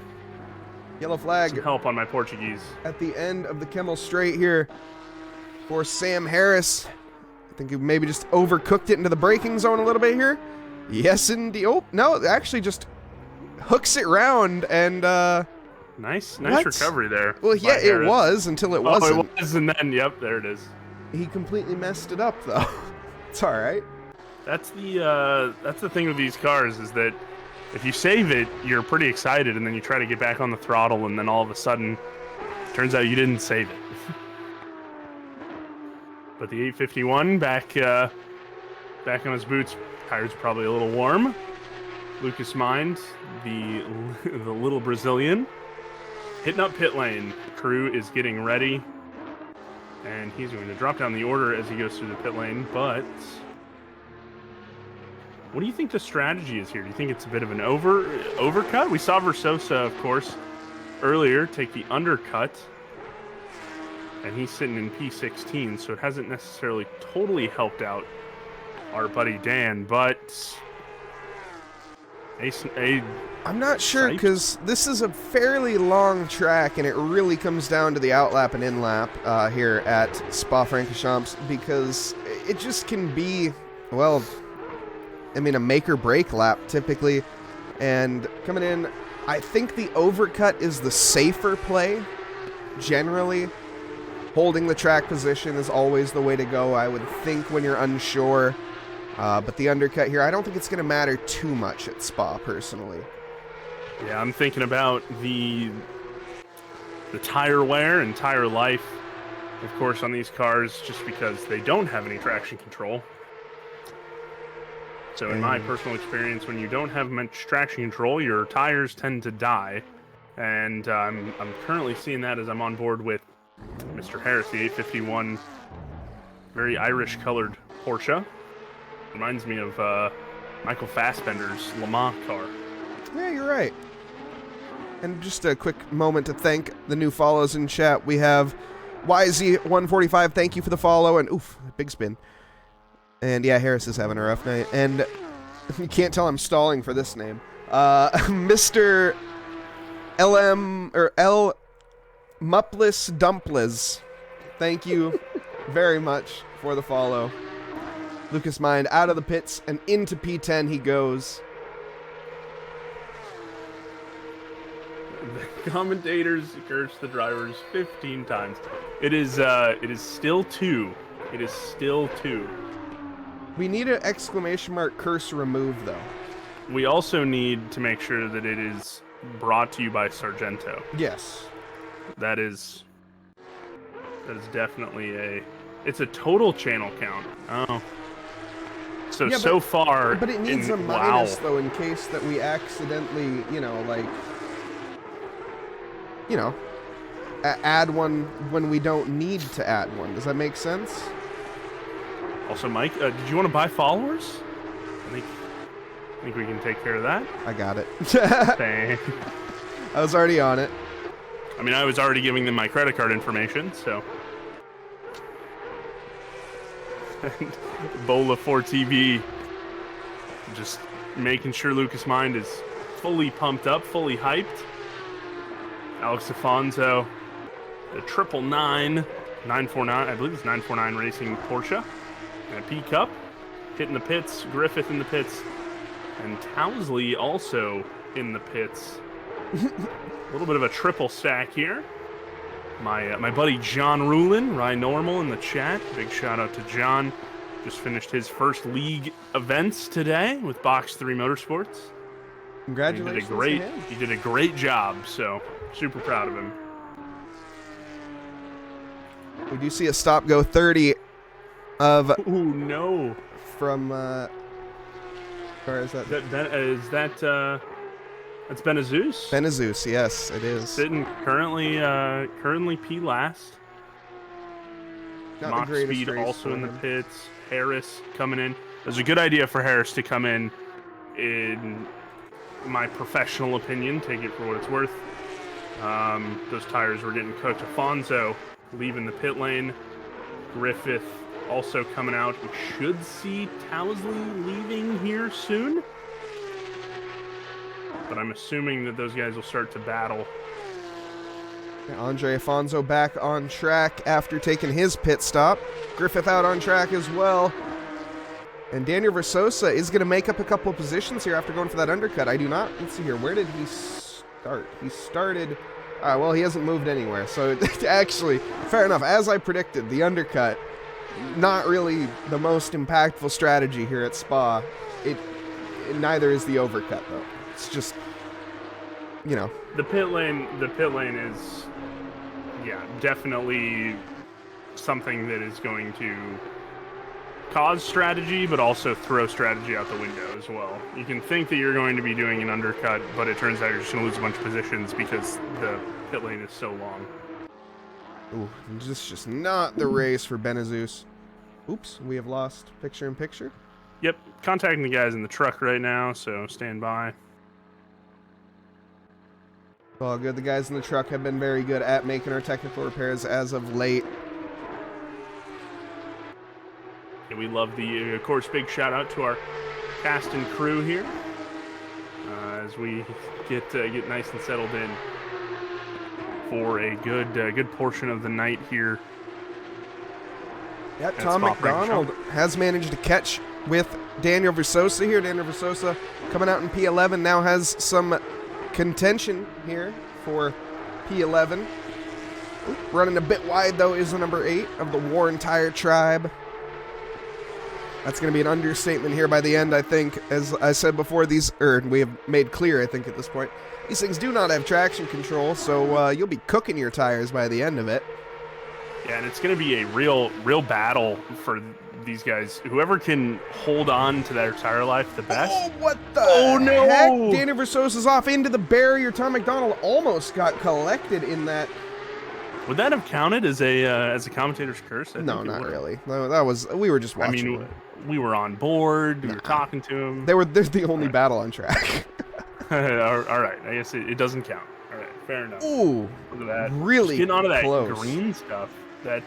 yellow flag. Some help on my Portuguese. At the end of the Kimmel Straight here for Sam Harris. I think he maybe just overcooked it into the braking zone a little bit here. Yes, indeed. Oh, no, actually just hooks it round and... Nice recovery there. Well, yeah, it was until it wasn't. Oh, it was, and then, yep, there it is. He completely messed it up, though. It's all right. That's the thing with these cars is that if you save it, you're pretty excited, and then you try to get back on the throttle, and then all of a sudden, turns out you didn't save it. But the 851 back on his boots. Tires probably a little warm. Lucas Mind, the little Brazilian, hitting up pit lane. The crew is getting ready, and he's going to drop down the order as he goes through the pit lane. But what do you think the strategy is here? Do you think it's a bit of an overcut? We saw Versosa, of course, earlier take the undercut, and he's sitting in P16, so it hasn't necessarily totally helped out our buddy Dan, but I'm not sure because this is a fairly long track, and it really comes down to the outlap and inlap here at Spa-Francorchamps because it just can be, well, I mean, a make or break lap typically. And coming in, I think the overcut is the safer play. Generally, holding the track position is always the way to go, I would think, when you're unsure. But the undercut here, I don't think it's going to matter too much at Spa, personally. Yeah, I'm thinking about the tire wear and tire life, of course, on these cars, just because they don't have any traction control. So in my personal experience, when you don't have much traction control, your tires tend to die. And I'm currently seeing that as I'm on board with Mr. Harris, the 851, very Irish-colored Porsche. Reminds me of Michael Fassbender's Le Mans car. Yeah, you're right. And just a quick moment to thank the new follows in chat. We have YZ145, thank you for the follow, and oof, big spin. And yeah, Harris is having a rough night. And you can't tell I'm stalling for this name. Mr. LM or L Mupless Dumpless, thank you very much for the follow. Lucas Mind out of the pits and into P10 he goes. The commentators curse the drivers 15 times. It is still 2. It is still 2. We need an exclamation mark curse remove though. We also need to make sure that it is brought to you by Sargento. Yes. That is definitely it's a total channel count. Oh. So, yeah, so far... But it needs a minus, though, in case that we accidentally, add one when we don't need to add one. Does that make sense? Also, Mike, did you want to buy followers? I think we can take care of that. I got it. Thanks. I was already on it. I mean, I was already giving them my credit card information, so... Bola 4TV, just making sure Lucas Mind is fully pumped up, fully hyped. Alex Afonso, the 949, I believe it's 949 Racing Porsche, and a P Cup, hitting the pits. Griffith in the pits, and Towsley also in the pits. A little bit of a triple stack here. My buddy John Rulin, Rye Normal in the chat. Big shout out to John. Just finished his first league events today with Box 3 Motorsports. Congratulations. He did a great job, so super proud of him. We do see a stop go 30 of... Ooh, no. From, where is that? That's Benazeus? Benazeus, yes, it is. Sitting currently P last. Not Mock the greatest speed race also for in the him. pits. Harris coming in. It was a good idea for Harris to come in my professional opinion. Take it for what it's worth. Those tires were getting cooked. Afonso leaving the pit lane. Griffith also coming out. We should see Towsley leaving here soon. But I'm assuming that those guys will start to battle. Andre Afonso back on track after taking his pit stop. Griffith out on track as well. And Daniel Versosa is going to make up a couple of positions here after going for that undercut. I do not... Let's see here. Where did he start? He started... well, he hasn't moved anywhere. So, actually, fair enough. As I predicted, the undercut, not really the most impactful strategy here at Spa. Neither is the overcut, though. It's just, you know. The pit lane is, yeah, definitely something that is going to cause strategy, but also throw strategy out the window as well. You can think that you're going to be doing an undercut, but it turns out you're just going to lose a bunch of positions because the pit lane is so long. Ooh, this is just not the race for Benazeus. Oops, we have lost picture-in-picture. Yep, contacting the guys in the truck right now, so stand by. All good. The guys in the truck have been very good at making our technical repairs as of late. And we love the, of course, big shout out to our cast and crew here as we get nice and settled in for a good portion of the night here. Yeah, Tom McDonald has managed to catch with Daniel Versosa here. Daniel Versosa coming out in P11 now has some contention here for P11. Running a bit wide, though, is the number 8 of the Warren Tire Tribe. That's going to be an understatement here by the end, I think. As I said before, we have made clear, I think, at this point, these things do not have traction control, so you'll be cooking your tires by the end of it. Yeah, and it's going to be a real battle for these guys. Whoever can hold on to their tire life the best. Oh, what the no! heck? Daniel Versosa's off into the barrier. Tom McDonald almost got collected in that. Would that have counted as a commentator's curse? No, not really. No, that was, we were just watching. I mean, we were on board. We were talking to him. They're the only battle on track. All right. I guess it doesn't count. All right, fair enough. Ooh, look at that. Really just getting onto that close. Green stuff, that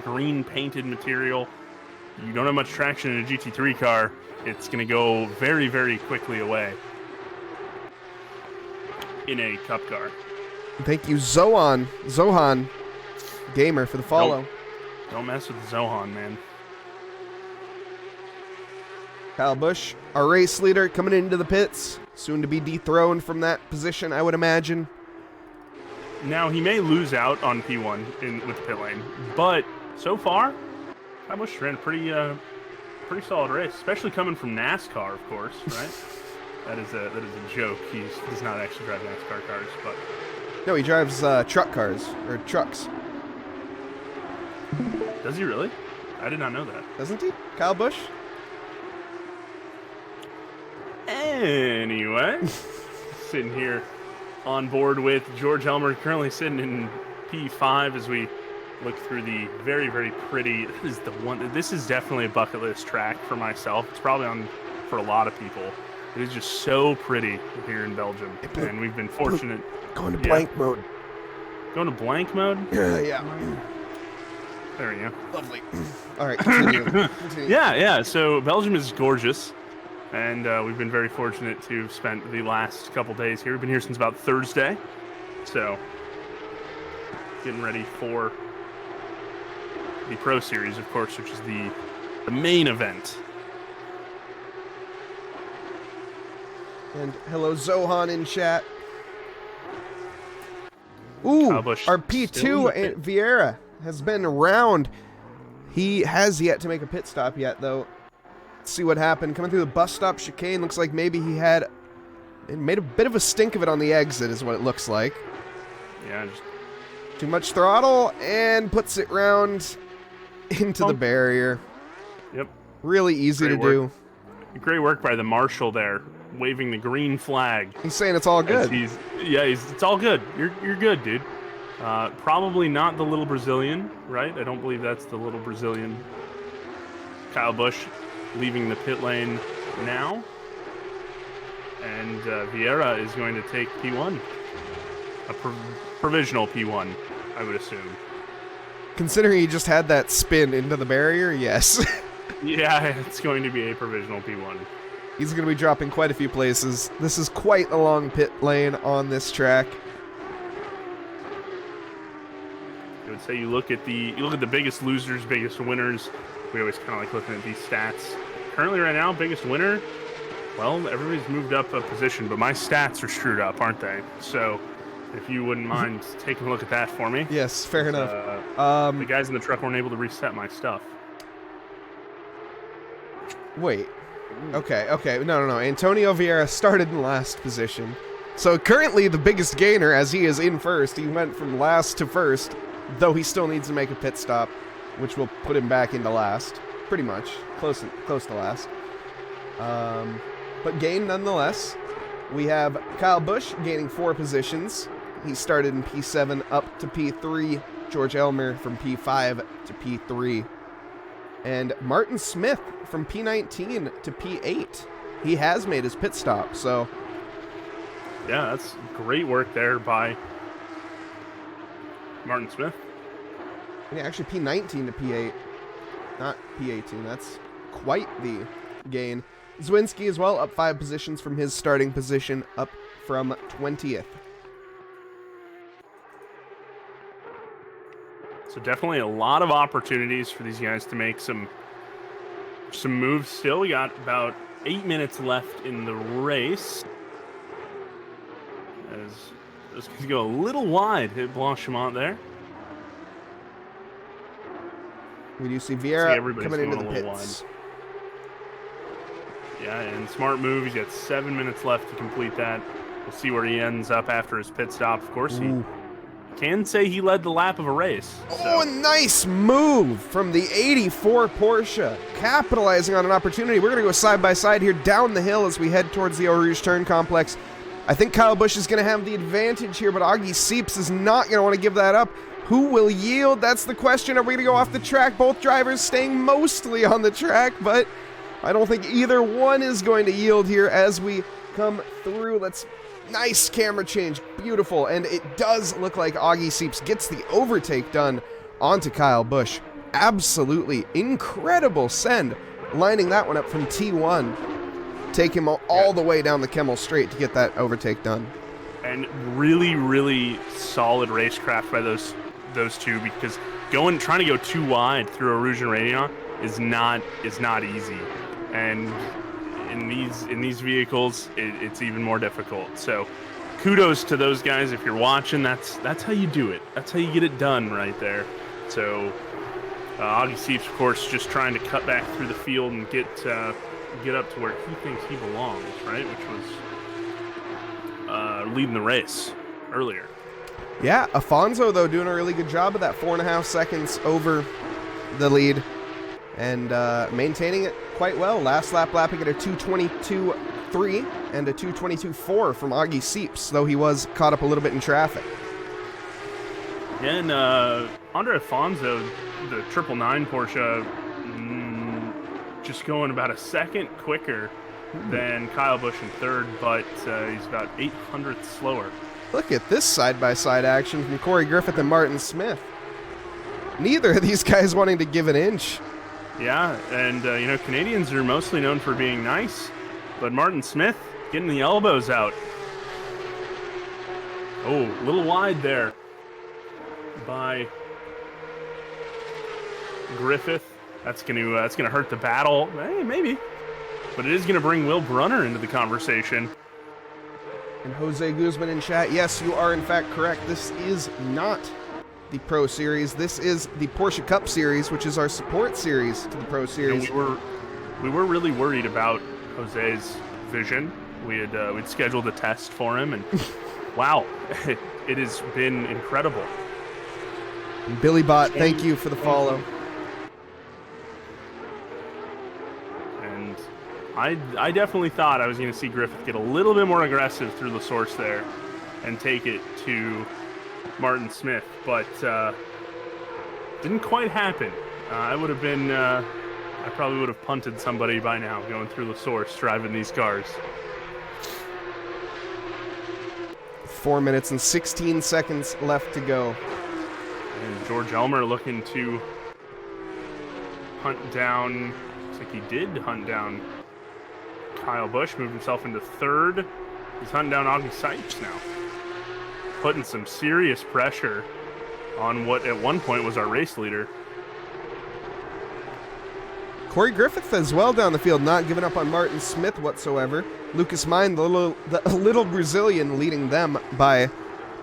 green painted material. You don't have much traction in a GT3 car. It's going to go very, very quickly away in a cup car. Thank you, Zohan Gamer, for the follow. Don't mess with Zohan, man. Kyle Busch, our race leader, coming into the pits. Soon to be dethroned from that position, I would imagine. Now, he may lose out on P1 with the pit lane, but so far, Kyle Busch ran a pretty solid race, especially coming from NASCAR, of course, right? That is a joke. He does not actually drive NASCAR cars, but... No, he drives truck cars, or trucks. Does he really? I did not know that. Doesn't he? Kyle Busch? Anyway, sitting here on board with George Elmer, currently sitting in P5 as we look through the very, very pretty. This is definitely a bucket list track for myself. It's probably on for a lot of people. It is just so pretty here in Belgium, and we've been fortunate. Going to blank mode. Going to blank mode? Yeah. There we go. Lovely. All right, continue. Yeah. So Belgium is gorgeous, and we've been very fortunate to have spent the last couple days here. We've been here since about Thursday, so getting ready for the Pro Series, of course, which is the main event. And hello, Zohan in chat. Ooh, our P2 Vieira has been around. He has yet to make a pit stop yet, though. Let's see what happened. Coming through the bus stop chicane, looks like maybe he made a bit of a stink of it on the exit, is what it looks like. Yeah, just Too much throttle and puts it round into the barrier. Yep. Really easy to do. Great work by the marshal there, waving the green flag. He's saying it's all good. It's all good. You're good, dude. Probably not the little Brazilian, right? I don't believe that's the little Brazilian. Kyle Busch leaving the pit lane now. And Vieira is going to take P1. A provisional P1, I would assume. Considering he just had that spin into the barrier, yes. Yeah, it's going to be a provisional P1. He's going to be dropping quite a few places. This is quite a long pit lane on this track. I would say you look at the biggest losers, biggest winners. We always kind of like looking at these stats. Currently, right now, biggest winner. Well, everybody's moved up a position, but my stats are screwed up, aren't they? So, if you wouldn't mind taking a look at that for me. Yes, fair enough. The guys in the truck weren't able to reset my stuff. Wait. Okay. No. Antonio Vieira started in last position. So currently the biggest gainer, as he is in first. He went from last to first, though he still needs to make a pit stop, which will put him back into last. Pretty much. Close to last. But gain nonetheless. We have Kyle Busch gaining 4 positions. He started in P7 up to P3. George Elmer from P5 to P3. And Martin Smith from P19 to P8. He has made his pit stop, so... Yeah, that's great work there by Martin Smith. Yeah, actually P19 to P8. Not P18. That's quite the gain. Zwinski as well, up 5 positions from his starting position, up from 20th. So definitely a lot of opportunities for these guys to make some moves still. We got about 8 minutes left in the race. As those guys go a little wide, hit Blanchimont there. We do see Vieira coming into the pits. Wide. Yeah, and smart move. He's got 7 minutes left to complete that. We'll see where he ends up after his pit stop. Of course, he can say he led the lap of a race. Oh, a nice move from the 84 Porsche. Capitalizing on an opportunity. We're going to go side by side here down the hill as we head towards the Eau Rouge turn complex. I think Kyle Busch is going to have the advantage here, but Augie Seeps is not going to want to give that up. Who will yield? That's the question. Are we going to go off the track? Both drivers staying mostly on the track, but I don't think either one is going to yield here as we come through. Nice camera change. Beautiful. And it does look like Augie Seeps gets the overtake done onto Kyle Busch. Absolutely incredible send. Lining that one up from T1. Take him all the way down the Kemmel Straight to get that overtake done. And really, really solid racecraft by those two, because trying to go too wide through a Rouge and Réunion is not easy. And in these vehicles, it's even more difficult. So kudos to those guys. If you're watching, that's how you do it. That's how you get it done right there. So Augie Seeps, of course, just trying to cut back through the field and get up to where he thinks he belongs, right? Which was leading the race earlier. Yeah, Afonso, though, doing a really good job of that 4.5 seconds over the lead and maintaining it quite well. Last lap lapping at a 2:22.3 and a 2:22.4 from Augie Seeps, though he was caught up a little bit in traffic. Yeah, and Andre Afonso, the 999 Porsche, just going about a second quicker than Kyle Busch in third, but he's about 0.08 slower. Look at this side-by-side action from Corey Griffith and Martin Smith. Neither of these guys wanting to give an inch. Yeah, and Canadians are mostly known for being nice, but Martin Smith getting the elbows out. Oh, a little wide there by Griffith. That's gonna hurt the battle. Hey, maybe, but it is gonna bring Will Brunner into the conversation. And Jose Guzman in chat. Yes, you are in fact correct. This is not the Pro Series. This is the Porsche Cup Series, which is our support series to the Pro Series. We were really worried about Jose's vision. We'd scheduled a test for him, and wow, it has been incredible. And Billy Bot, thank you for the follow. And I definitely thought I was going to see Griffith get a little bit more aggressive through the source there and take it to Martin Smith, but didn't quite happen. I would have been, I probably would have punted somebody by now going through the source, driving these cars. 4 minutes and 16 seconds left to go. And George Elmer looking to hunt down, looks like he did hunt down Kyle Busch, moved himself into third. He's hunting down Augie Sipes now. Putting some serious pressure on what at one point was our race leader. Corey Griffith as well down the field, not giving up on Martin Smith whatsoever. Lucas Mine, the little Brazilian, leading them by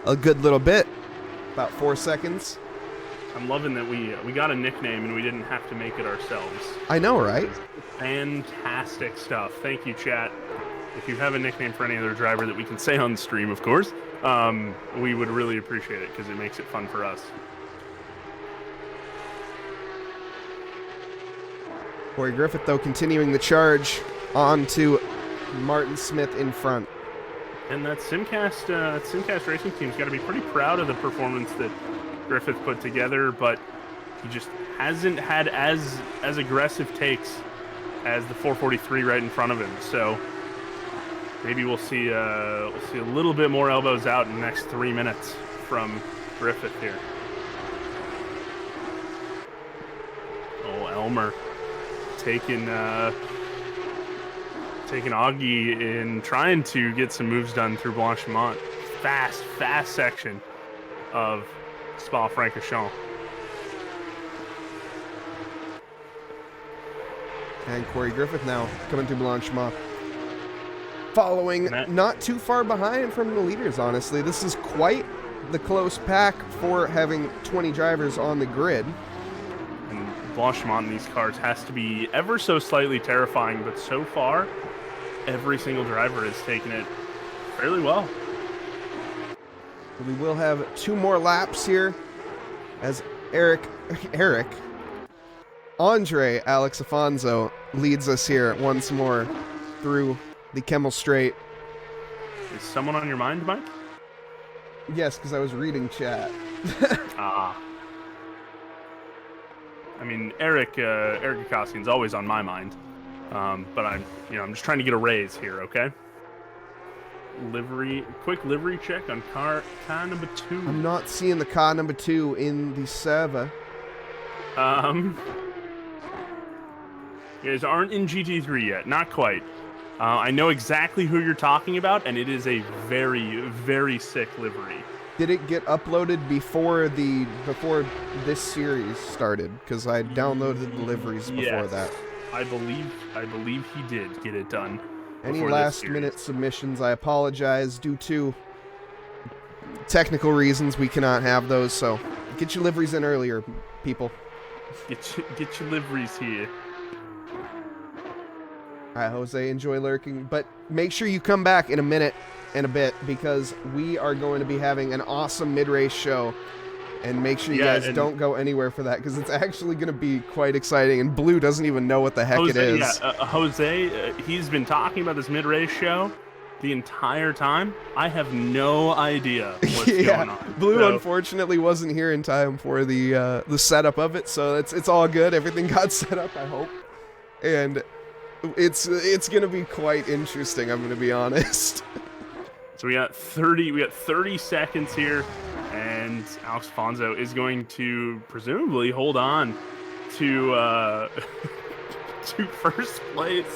a good little bit, about 4 seconds. I'm loving that we got a nickname and we didn't have to make it ourselves. I know, right? Fantastic stuff. Thank you, chat. If you have a nickname for any other driver that we can say on the stream, of course, we would really appreciate it because it makes it fun for us. Corey Griffith, though, continuing the charge on to Martin Smith in front. And that Simcast racing team's got to be pretty proud of the performance that Griffith put together, but he just hasn't had as aggressive takes as the 443 right in front of him. So maybe we'll see a little bit more elbows out in the next 3 minutes from Griffith here. Oh, Elmer taking Augie in trying to get some moves done through Blanchimont. Fast section of Spa-Francorchamps. And Corey Griffith now coming through Blanchimont. Following not too far behind from the leaders, honestly. This is quite the close pack for having 20 drivers on the grid. And Blanchimont in these cars has to be ever so slightly terrifying, but so far, every single driver has taken it fairly well. We will have 2 more laps here as Andre Alex Afonso leads us here once more through the Kemmel Straight. Is someone on your mind, Mike? Yes, because I was reading chat. I mean, Eric Akasian's always on my mind, but I'm just trying to get a raise here, okay? Quick livery check on car number 2. I'm not seeing the car number 2 in the server. You guys aren't in GT3 yet, not quite. I know exactly who you're talking about, and it is a very, very sick livery. Did it get uploaded before this series started? Because I downloaded the liveries before that. I believe he did get it done. Any last-minute submissions, I apologize. Due to technical reasons, we cannot have those, so get your liveries in earlier, people. Get your liveries here. All right, Jose, enjoy lurking, but make sure you come back in a minute and a bit because we are going to be having an awesome mid-race show, and make sure you guys don't go anywhere for that because it's actually going to be quite exciting, and Blue doesn't even know what the heck it is. Yeah, Jose, he's been talking about this mid-race show the entire time. I have no idea what's going on. Blue unfortunately wasn't here in time for the setup of it, so it's all good. Everything got set up, I hope, and it's gonna be quite interesting. I'm gonna be honest. So we got 30 seconds here, and Alex Afonso is going to presumably hold on to to first place.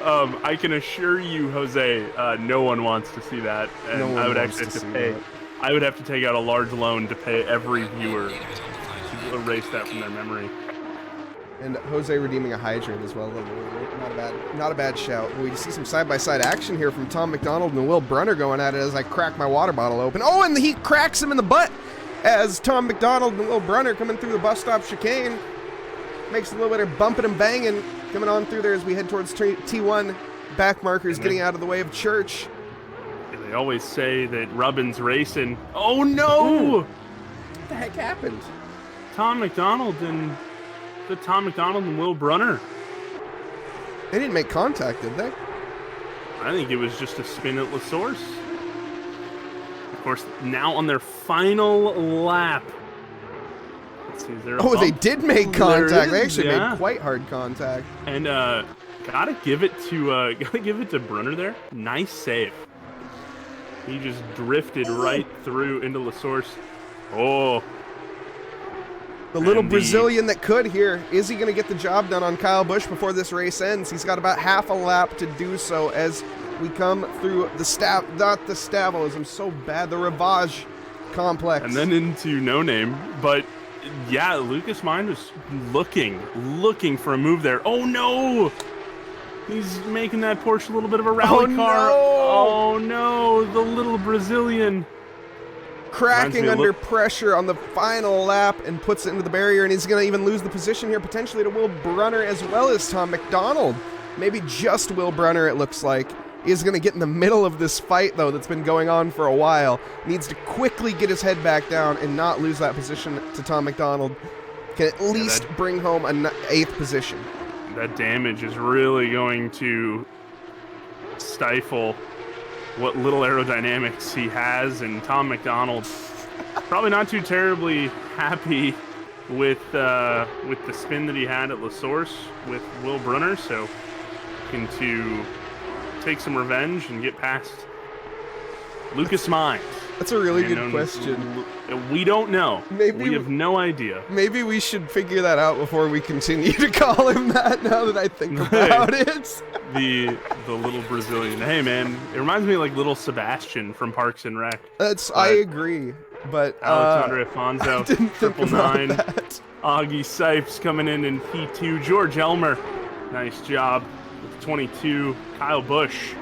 I can assure you, Jose, no one wants to see that, and I would actually have to pay. I would have to take out a large loan to pay every viewer to erase that from their memory. And Jose redeeming a hydrant as well. Not a bad shout. We see some side-by-side action here from Tom McDonald and Will Brunner going at it as I crack my water bottle open. Oh, and he cracks him in the butt as Tom McDonald and Will Brunner coming through the bus stop chicane. Makes a little bit of bumping and banging coming on through there as we head towards T1. Back markers getting out of the way of Church. They always say that Rubbin's racing. Oh, no! What the heck happened? Tom McDonald and Will Brunner. They didn't make contact, did they? I think it was just a spin at La Source. Of course, now on their final lap. Let's see, is there a Oh, they bump? did make contact. They is, actually yeah. made quite hard contact. And gotta give it to Brunner there. Nice save. He just drifted right through into La Source. Oh. The little Brazilian that could here. Is he going to get the job done on Kyle Busch before this race ends? He's got about half a lap to do so as we come through the not the Stavoism, so bad, the Rivage complex. And then into No Name. But yeah, Lucas Mind was looking for a move there. Oh no! He's making that Porsche a little bit of a rally car. No. Oh no, the little Brazilian. Cracking under pressure on the final lap and puts it into the barrier, and he's going to even lose the position here, potentially to Will Brunner as well as Tom McDonald. Maybe just Will Brunner, it looks like. Is going to get in the middle of this fight, though, that's been going on for a while. Needs to quickly get his head back down and not lose that position to Tom McDonald. Can at least bring home an 8th position. That damage is really going to stifle what little aerodynamics he has, and Tom McDonald probably not too terribly happy with the spin that he had at La Source with Will Brunner, so looking to take some revenge and get past Lucas Mines. That's a really good question. We don't know. We have no idea. Maybe we should figure that out before we continue to call him that, now that I think about it. The little Brazilian. Hey, man, it reminds me of like little Sebastian from Parks and Rec. I agree, but Alexandre Afonso, I didn't think about 999. that. Augie Sipes coming in P2. George Elmer, nice job with 22. Kyle Busch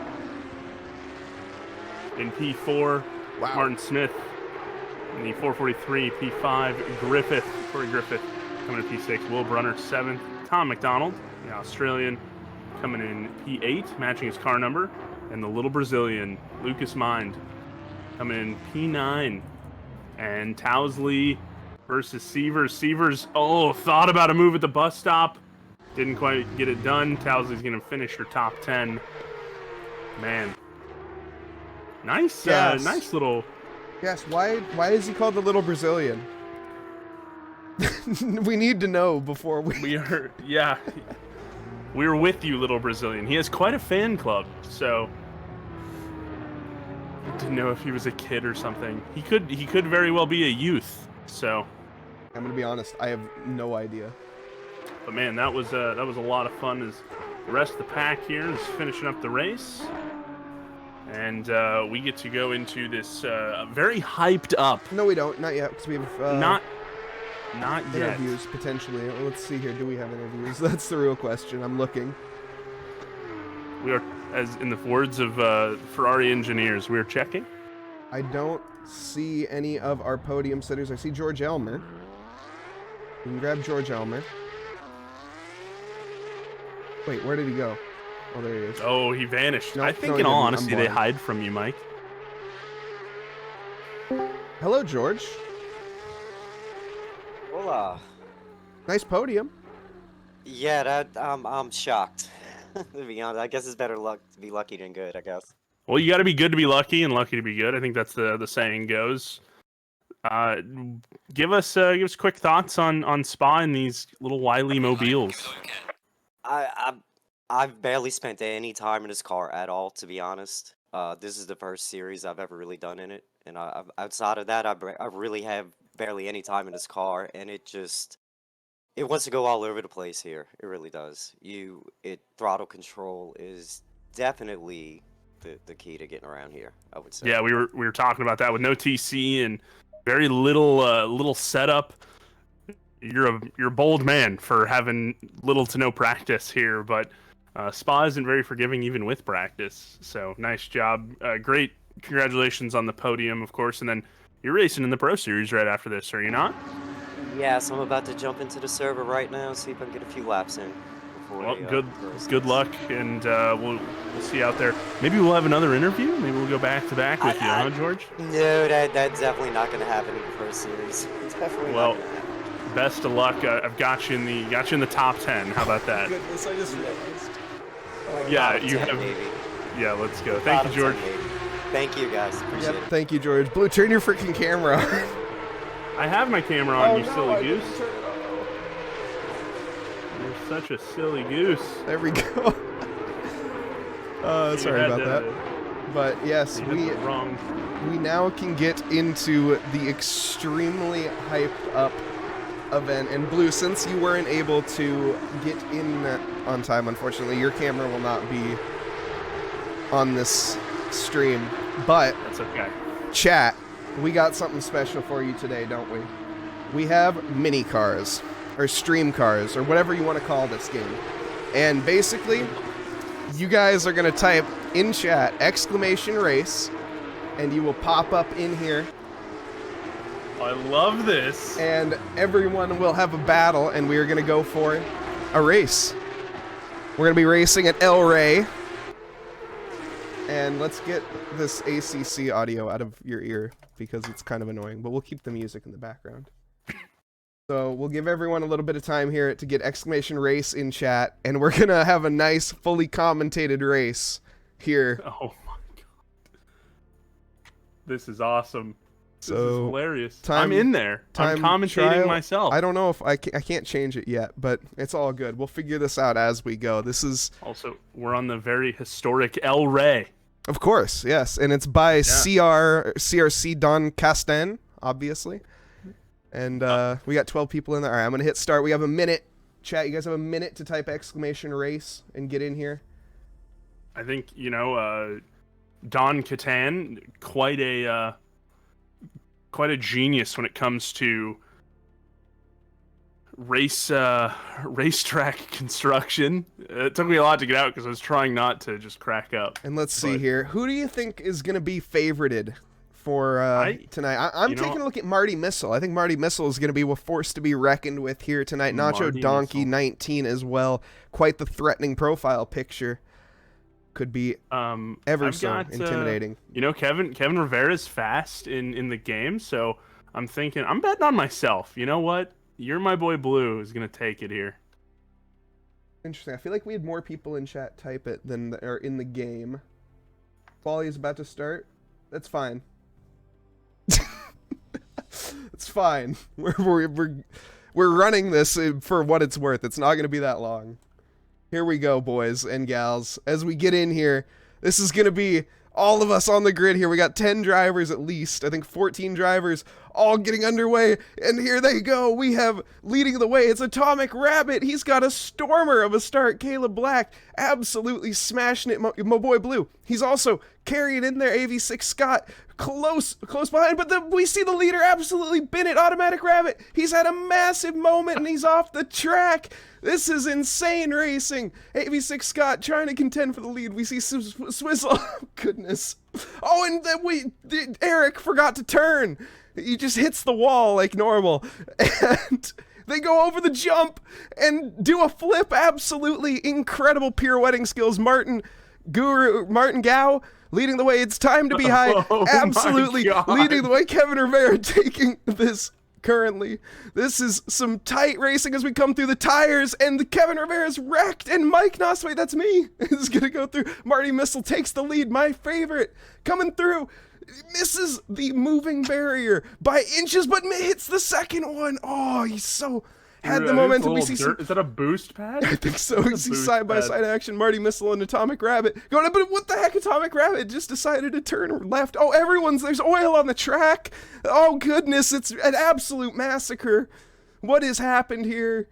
in P4. Wow. Martin Smith in the 443. P5. Corey Griffith coming in P6. Will Brunner 7th. Tom McDonald, the Australian, coming in P8, matching his car number. And the little Brazilian, Lucas Mind, coming in P9. And Towsley versus Sievers. Sievers, thought about a move at the bus stop. Didn't quite get it done. Towsley's going to finish her top 10. Man. Nice, yes. Nice little... Yes, why is he called the little Brazilian? We need to know before we... We're with you, little Brazilian. He has quite a fan club, so... I didn't know if he was a kid or something. He could very well be a youth, so... I'm gonna be honest, I have no idea. But man, that was a lot of fun as the rest of the pack here is finishing up the race. And we get to go into this very hyped up. No, we don't. Not yet, because we have not yet. Interviews potentially. Let's see here. Do we have interviews? That's the real question. I'm looking. We are, as in the words of Ferrari engineers, we are checking. I don't see any of our podium sitters. I see George Elmer. You can grab George Elmer. Wait, where did he go? Oh, there he is. Oh, he vanished. Nope, I think, no, in all didn't. honesty, they hide from you, Mike. Hello, George. Hola. Nice podium. Yeah, I'm shocked. To be honest, I guess it's better luck to be lucky than good, I guess. Well, you got to be good to be lucky, and lucky to be good. I think that's the saying goes. Give us quick thoughts on Spa and these little wily mobiles. I've barely spent any time in this car at all, to be honest. This is the first series I've ever really done in it, and outside of that, I really have barely any time in this car, and it wants to go all over the place here. It really does. Throttle control is definitely the key to getting around here, I would say. Yeah, we were talking about that with no TC and very little setup. You're a bold man for having little to no practice here, but Spa isn't very forgiving even with practice. So nice job. Great. Congratulations on the podium, of course. And then you're racing in the Pro Series right after this, are you not? Yeah, so I'm about to jump into the server right now, see if I can get a few laps in for Well, a good luck, and we'll see you out there. Maybe we'll have another interview. Maybe we'll go back to back with you, huh, George? No, that's definitely not going to happen in the first series. Definitely Well, not gonna happen. best of luck. I've got you in the top 10. How about that? Goodness, I just realized. Yeah, Bottom you 10, have. maybe. Yeah, let's go. Thank you, George. 10, maybe. Thank you, guys. Appreciate it. Thank you, George. Blue, turn your freaking camera on. I have my camera on, you silly I goose. didn't turn it on. You're such a silly goose. There we go. Sorry about that. But yes, You did it wrong. we now can get into the extremely hyped up event. And Blue, since you weren't able to get in on time, unfortunately, your camera will not be on this stream. But That's okay. chat, we got something special for you today, don't we? We have mini cars, or stream cars, or whatever you want to call this game. And basically, you guys are going to type in chat !race, and you will pop up in here, I love this. and everyone will have a battle, and we are going to go for a race. We're going to be racing at El Rey. And let's get this ACC audio out of your ear, because it's kind of annoying, but we'll keep the music in the background. So we'll give everyone a little bit of time here to get !race in chat, and we're gonna have a nice, fully commentated race here. Oh my god. This is awesome. This is So, hilarious. time- I'm in there. I'm commentating trial. myself. I don't know if I can't change it yet, but it's all good. We'll figure this out as we go. This is, Also, we're on the very historic El Rey. of course, yes, and it's by CRC Don Castan, obviously. And we got 12 people in there. All right, I'm gonna hit start. We have a minute. Chat, you guys have a minute to type !race and get in here. I think, Don Catan, quite a genius when it comes to racetrack construction. It took me a lot to get out because I was trying not to just crack up. And let's see But- here. Who do you think is gonna be favorited for tonight? I'm taking a look at Marty Missile. I think Marty Missile is gonna be a force to be reckoned with here tonight. Nacho Marty Donkey Missile. 19 as well. Quite the threatening profile picture. Could be ever I've so got, intimidating. Kevin Rivera's fast in the game, so I'm betting on myself. You know what? Youremahboiblu is gonna take it here. Interesting. I feel like we had more people in chat type it than are in the game. Volley is about to start. That's fine. It's fine. We're running this for what it's worth. It's not going to be that long. Here we go, boys and gals. As we get in here, this is going to be all of us on the grid here. We got 10 drivers at least. I think 14 drivers all getting underway. And here they go. We have leading the way. It's Atomic Rabbit. He's got a stormer of a start. Caleb Black absolutely smashing it. My boy Blue. He's also carrying in there. AV6 Scott close behind. But we see the leader absolutely bin it. Automatic Rabbit. He's had a massive moment and he's off the track. This is insane racing. AV6 Scott trying to contend for the lead. We see Swizzle. Goodness. Oh, and then Eric forgot to turn. He just hits the wall like normal. And they go over the jump and do a flip. Absolutely incredible pirouetting skills. Martin Gao leading the way. It's time to be high. Oh, absolutely my God. leading the way. Kevin Rivera taking this currently. This is some tight racing as we come through the tires, and Kevin Rivera's wrecked, and Mike Nause, wait, that's me, is gonna go through. Marty Missile takes the lead, my favorite, coming through, misses the moving barrier by inches, but hits the second one. Oh, he's so had the momentum. We see some, Is that a boost pad? I think so. We see side-by-side action. Marty Missile and Atomic Rabbit going up, but what the heck? Atomic Rabbit just decided to turn left. Oh, there's oil on the track. Oh, goodness. It's an absolute massacre. What has happened here?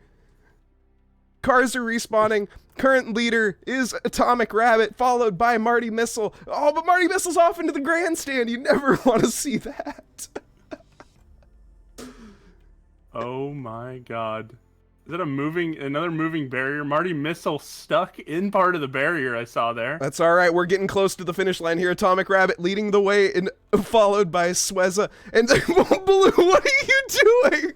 Cars are respawning. Current leader is Atomic Rabbit, followed by Marty Missile. Oh, but Marty Missile's off into the grandstand. You never want to see that. Oh my god. Is that another moving barrier? Marty Missile stuck in part of the barrier I saw there. That's all right. We're getting close to the finish line here. Atomic Rabbit leading the way, and followed by Sweza. And Blue, what are you doing?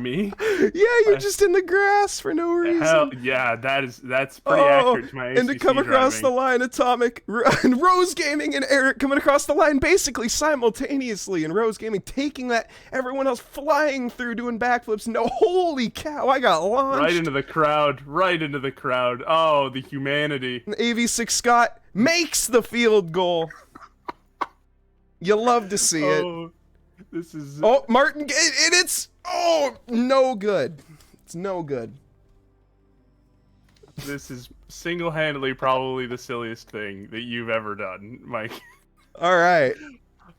Me? Yeah, you're just in the grass for no reason. Hell yeah, that's pretty accurate to my ACC and to come across the driving. line, Atomic and Rose Gaming and Eric coming across the line basically simultaneously, and Rose Gaming taking that, everyone else flying through doing backflips. No, holy cow, I got launched. Right into the crowd, right into the crowd. Oh, the humanity. And AV6 Scott makes the field goal. You love to see it. Oh, this is... Oh, Martin, and it's, oh, no good. It's no good. This is single-handedly probably the silliest thing that you've ever done, Mike. All right.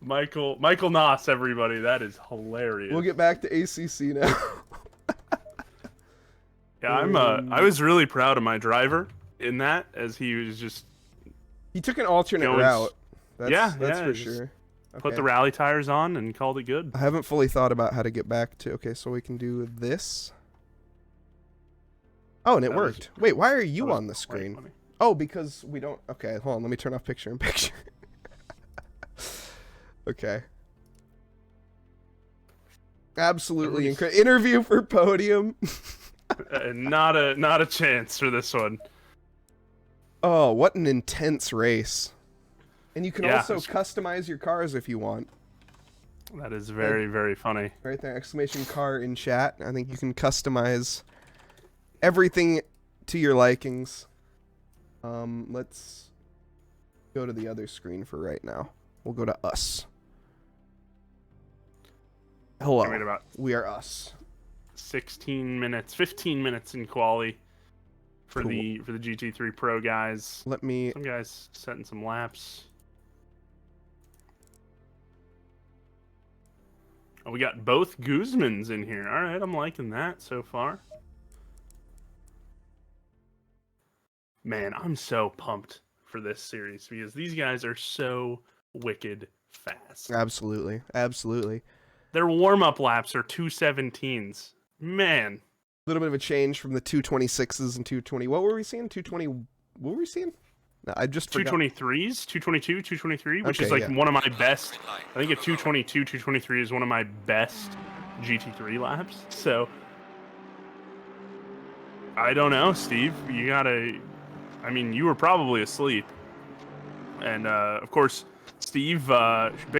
Michael Nause, everybody. That is hilarious. We'll get back to ACC now. Yeah, I was really proud of my in that, as he was just He took an alternate Going route. That's for just sure. put Okay. the rally tires on and called it good. I haven't fully thought about how to get back to. Okay, so we can do this. Oh, and it That was- worked. Wait, why are you That was on the quite screen? funny. Oh, because we don't. Okay, hold on. Let me turn off picture in picture. Okay. Absolutely incredible. Interview for podium. Not a chance for this one. Oh, what an intense race. And you can Yeah, also it's- customize your cars if you want. That is very, very funny. Right there, exclamation car in chat. I think you can customize everything to your likings. Let's go to the other screen for right now. We'll go to us. Hello. Wait about We are us. 15 minutes in quali for Cool. the GT3 Pro guys. Let me. Some guys setting some laps. Oh, we got both Guzmans in here. All right, I'm liking that so far. Man, I'm so pumped for this series because these guys are so wicked fast. Absolutely. Absolutely. Their warm-up laps are 2:17s. Man. A little bit of a change from the 226s and 220. What were we seeing? 220. What were we seeing? No, I just forgot. 223s, 222, 223, which Okay, is like yeah. one of my best. I think a 222, 223 is one of my best GT3 laps. So I don't know, Steve. You gotta. I mean, you were probably asleep, and of course, Steve.